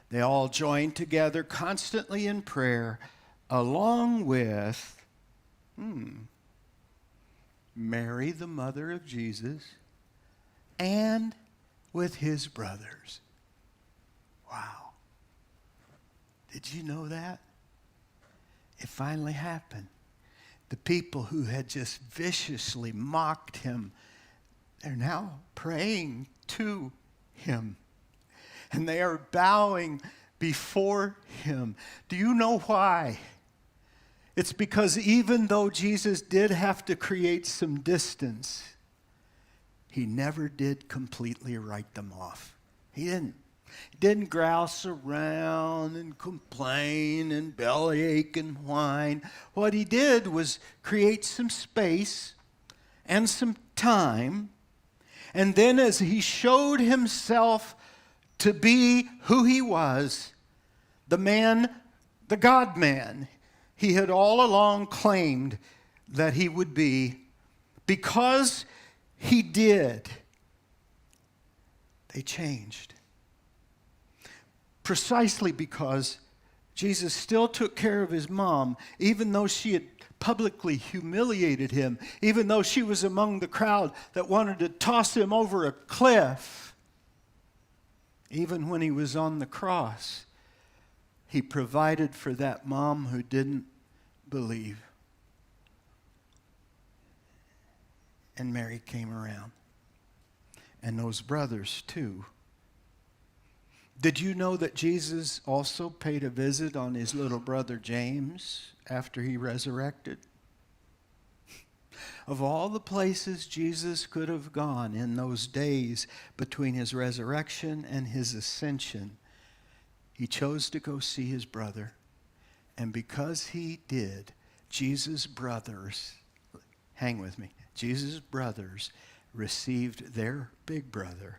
They all joined together constantly in prayer, along with Mary, the mother of Jesus, and with his brothers. Wow. Did you know that? It finally happened. The people who had just viciously mocked him, they're now praying to him. And they are bowing before him. Do you know why? It's because even though Jesus did have to create some distance, he never did completely write them off. He didn't. He didn't grouse around and complain and bellyache and whine. What he did was create some space and some time. And then as he showed himself to be who he was, the man, the God-man, he had all along claimed that he would be, because he did, they changed. Precisely because Jesus still took care of his mom, even though she had publicly humiliated him, even though she was among the crowd that wanted to toss him over a cliff. Even when he was on the cross, he provided for that mom who didn't believe. And Mary came around. And those brothers too. Did you know that Jesus also paid a visit on his little brother James after he resurrected? Of all the places Jesus could have gone in those days between his resurrection and his ascension, he chose to go see his brother. And because he did, Jesus' brothers, hang with me, Jesus' brothers received their big brother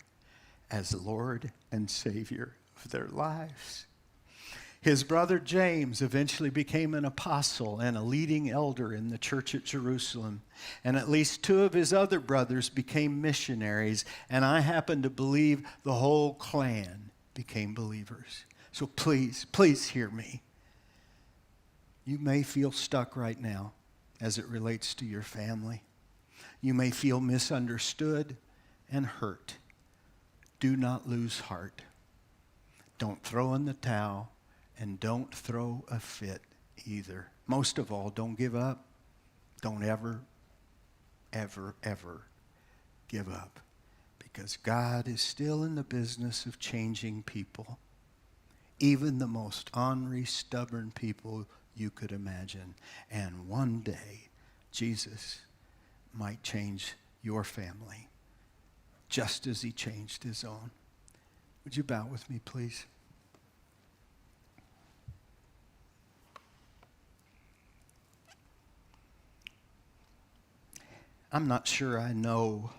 as Lord and Savior of their lives. His brother James eventually became an apostle and a leading elder in the church at Jerusalem. And at least 2 of his other brothers became missionaries. And I happen to believe the whole clan became believers. So please, please hear me. You may feel stuck right now as it relates to your family. You may feel misunderstood and hurt. Do not lose heart. Don't throw in the towel, and don't throw a fit either. Most of all, don't give up. Don't ever, ever, ever give up. Because God is still in the business of changing people. Even the most ornery, stubborn people you could imagine. And one day, Jesus might change your family, just as he changed his own. Would you bow with me, please? I'm not sure I know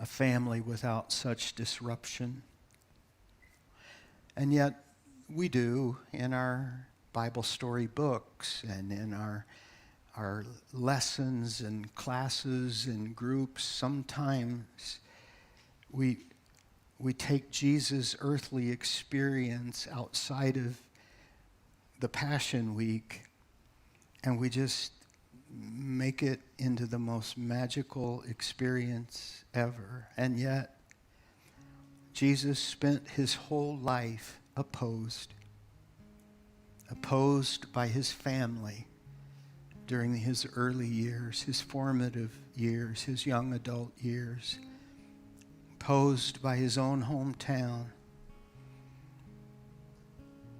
a family without such disruption. And yet, we do in our Bible story books and in our lessons and classes and groups. Sometimes we take Jesus' earthly experience outside of the Passion Week and we just make it into the most magical experience ever. And yet, Jesus spent his whole life opposed by his family during his early years, his formative years, his young adult years, opposed by his own hometown,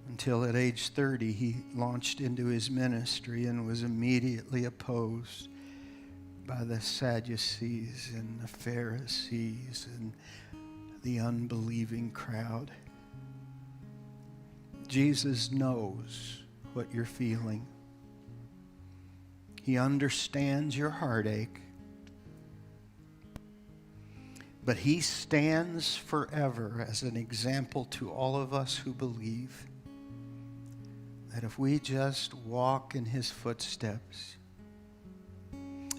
until at age 30 he launched into his ministry and was immediately opposed by the Sadducees and the Pharisees and the unbelieving crowd. Jesus knows what you're feeling. He understands your heartache. But he stands forever as an example to all of us who believe that if we just walk in his footsteps,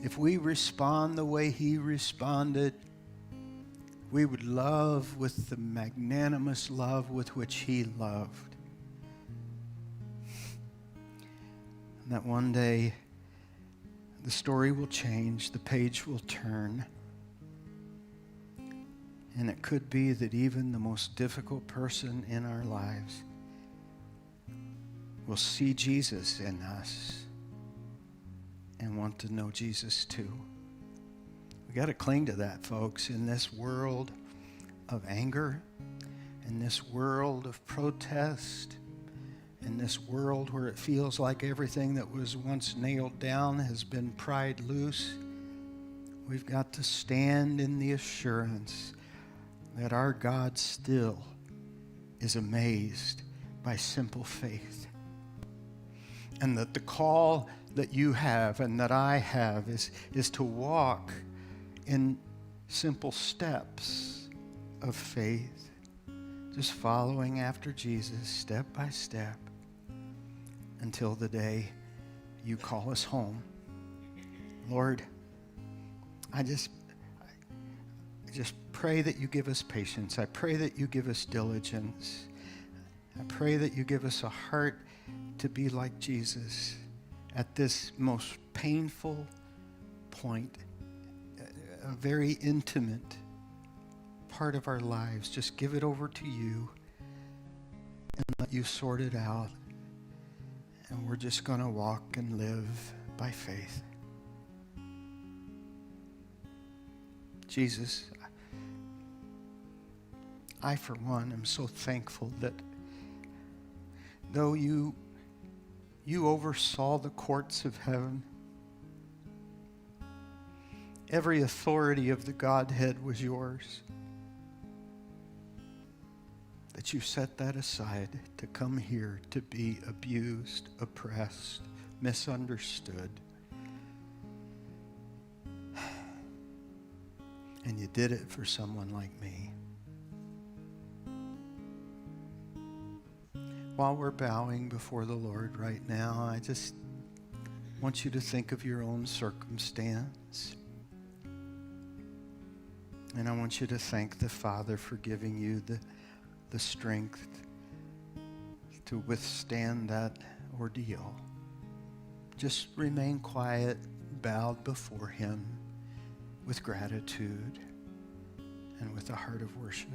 if we respond the way he responded, we would love with the magnanimous love with which he loved. And that one day, the story will change, the page will turn. And it could be that even the most difficult person in our lives will see Jesus in us and want to know Jesus too. We got to cling to that, folks, in this world of anger, in this world of protest, in this world where it feels like everything that was once nailed down has been pried loose. We've got to stand in the assurance that our God still is amazed by simple faith. And that the call that you have and that I have is to walk in simple steps of faith, just following after Jesus step by step until the day you call us home. Lord, I just pray that you give us patience. I pray that you give us diligence. I pray that you give us a heart to be like Jesus at this most painful point, a very intimate part of our lives. Just give it over to you and let you sort it out. And we're just going to walk and live by faith. Jesus, I for one am so thankful that though you oversaw the courts of heaven, every authority of the Godhead was yours, that you set that aside to come here to be abused, oppressed, misunderstood. And you did it for someone like me. While we're bowing before the Lord right now, I just want you to think of your own circumstance. And I want you to thank the Father for giving you the strength to withstand that ordeal. Just remain quiet, bowed before Him with gratitude and with a heart of worship.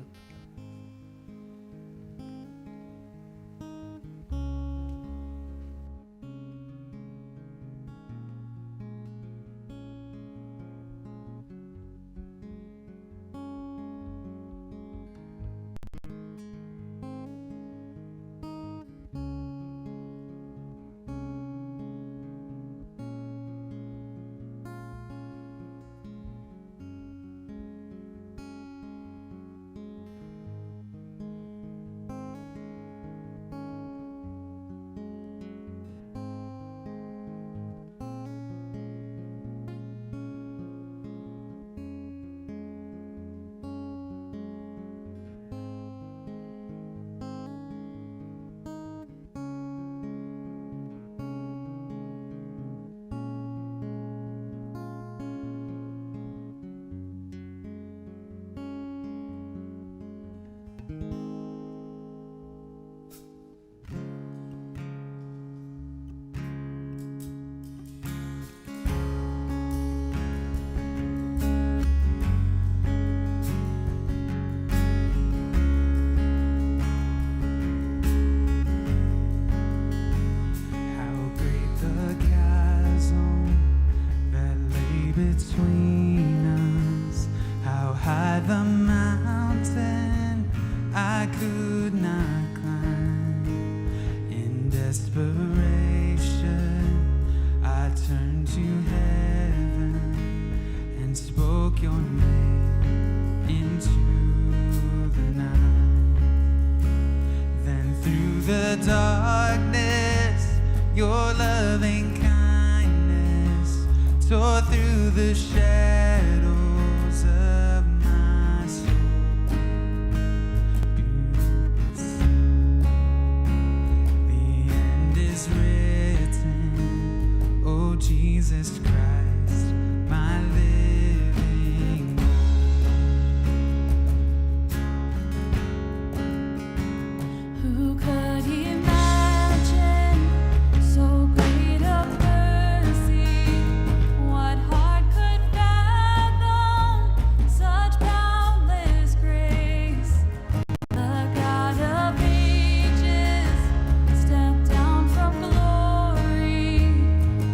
Step down from glory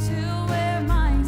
to where my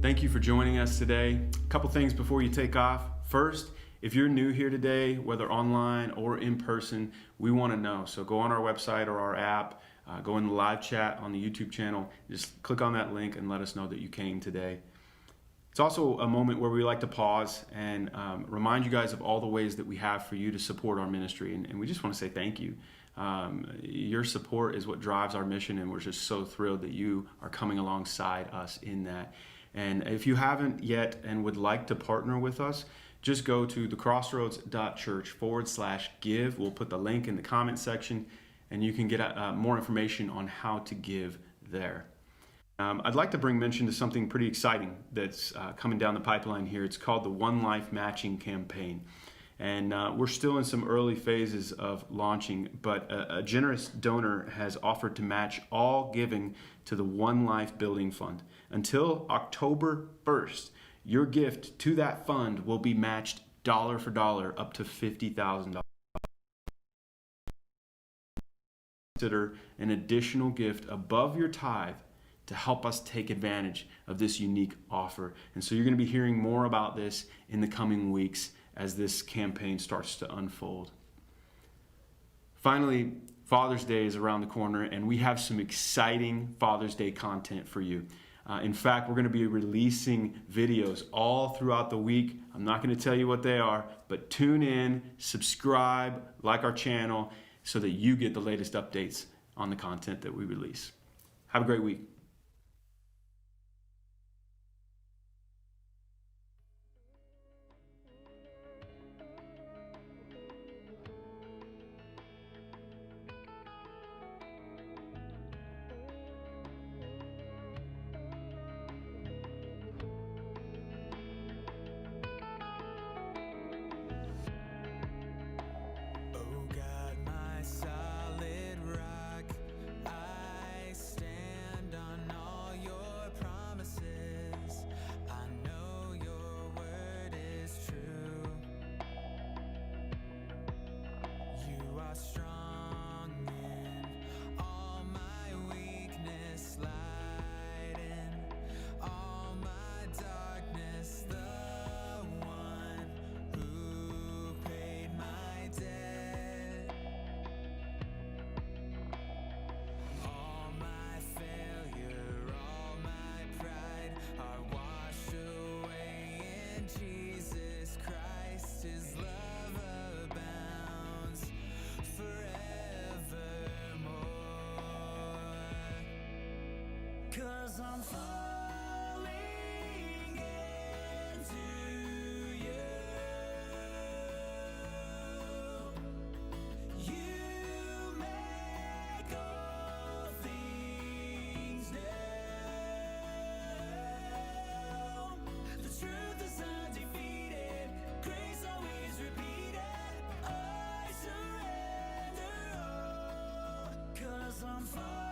Thank you for joining us today. A couple things before you take off. First, if you're new here today, whether online or in person, we want to know. So go on our website or our app, go in the live chat on the YouTube channel, just click on that link and let us know that you came today. It's also a moment where we like to pause and remind you guys of all the ways that we have for you to support our ministry. And we just want to say thank you. Your support is what drives our mission, and we're just so thrilled that you are coming alongside us in that. And if you haven't yet and would like to partner with us, just go to thecrossroads.church/give. We'll put the link in the comment section, and you can get more information on how to give there. I'd like to bring mention to something pretty exciting that's coming down the pipeline here. It's called the One Life Matching Campaign. And we're still in some early phases of launching, but a generous donor has offered to match all giving to the One Life Building Fund. Until October 1st, your gift to that fund will be matched dollar for dollar up to $50,000. Consider an additional gift above your tithe to help us take advantage of this unique offer. And so you're going to be hearing more about this in the coming weeks as this campaign starts to unfold. Finally, Father's Day is around the corner, and we have some exciting Father's Day content for you. In fact, we're going to be releasing videos all throughout the week. I'm not going to tell you what they are, but tune in, subscribe, like our channel, so that you get the latest updates on the content that we release. Have a great week. Oh God, my solid rock, I stand on all your promises. I know your word is true. You are strong in all my weakness, light in all my darkness, the one who paid my debt. All my failure, all my pride are washed away in Jesus Christ. His love abounds forevermore. 'Cause I'm falling into you. You make all things new. The truth is undefeated, grace always repeated. I surrender all, 'cause I'm falling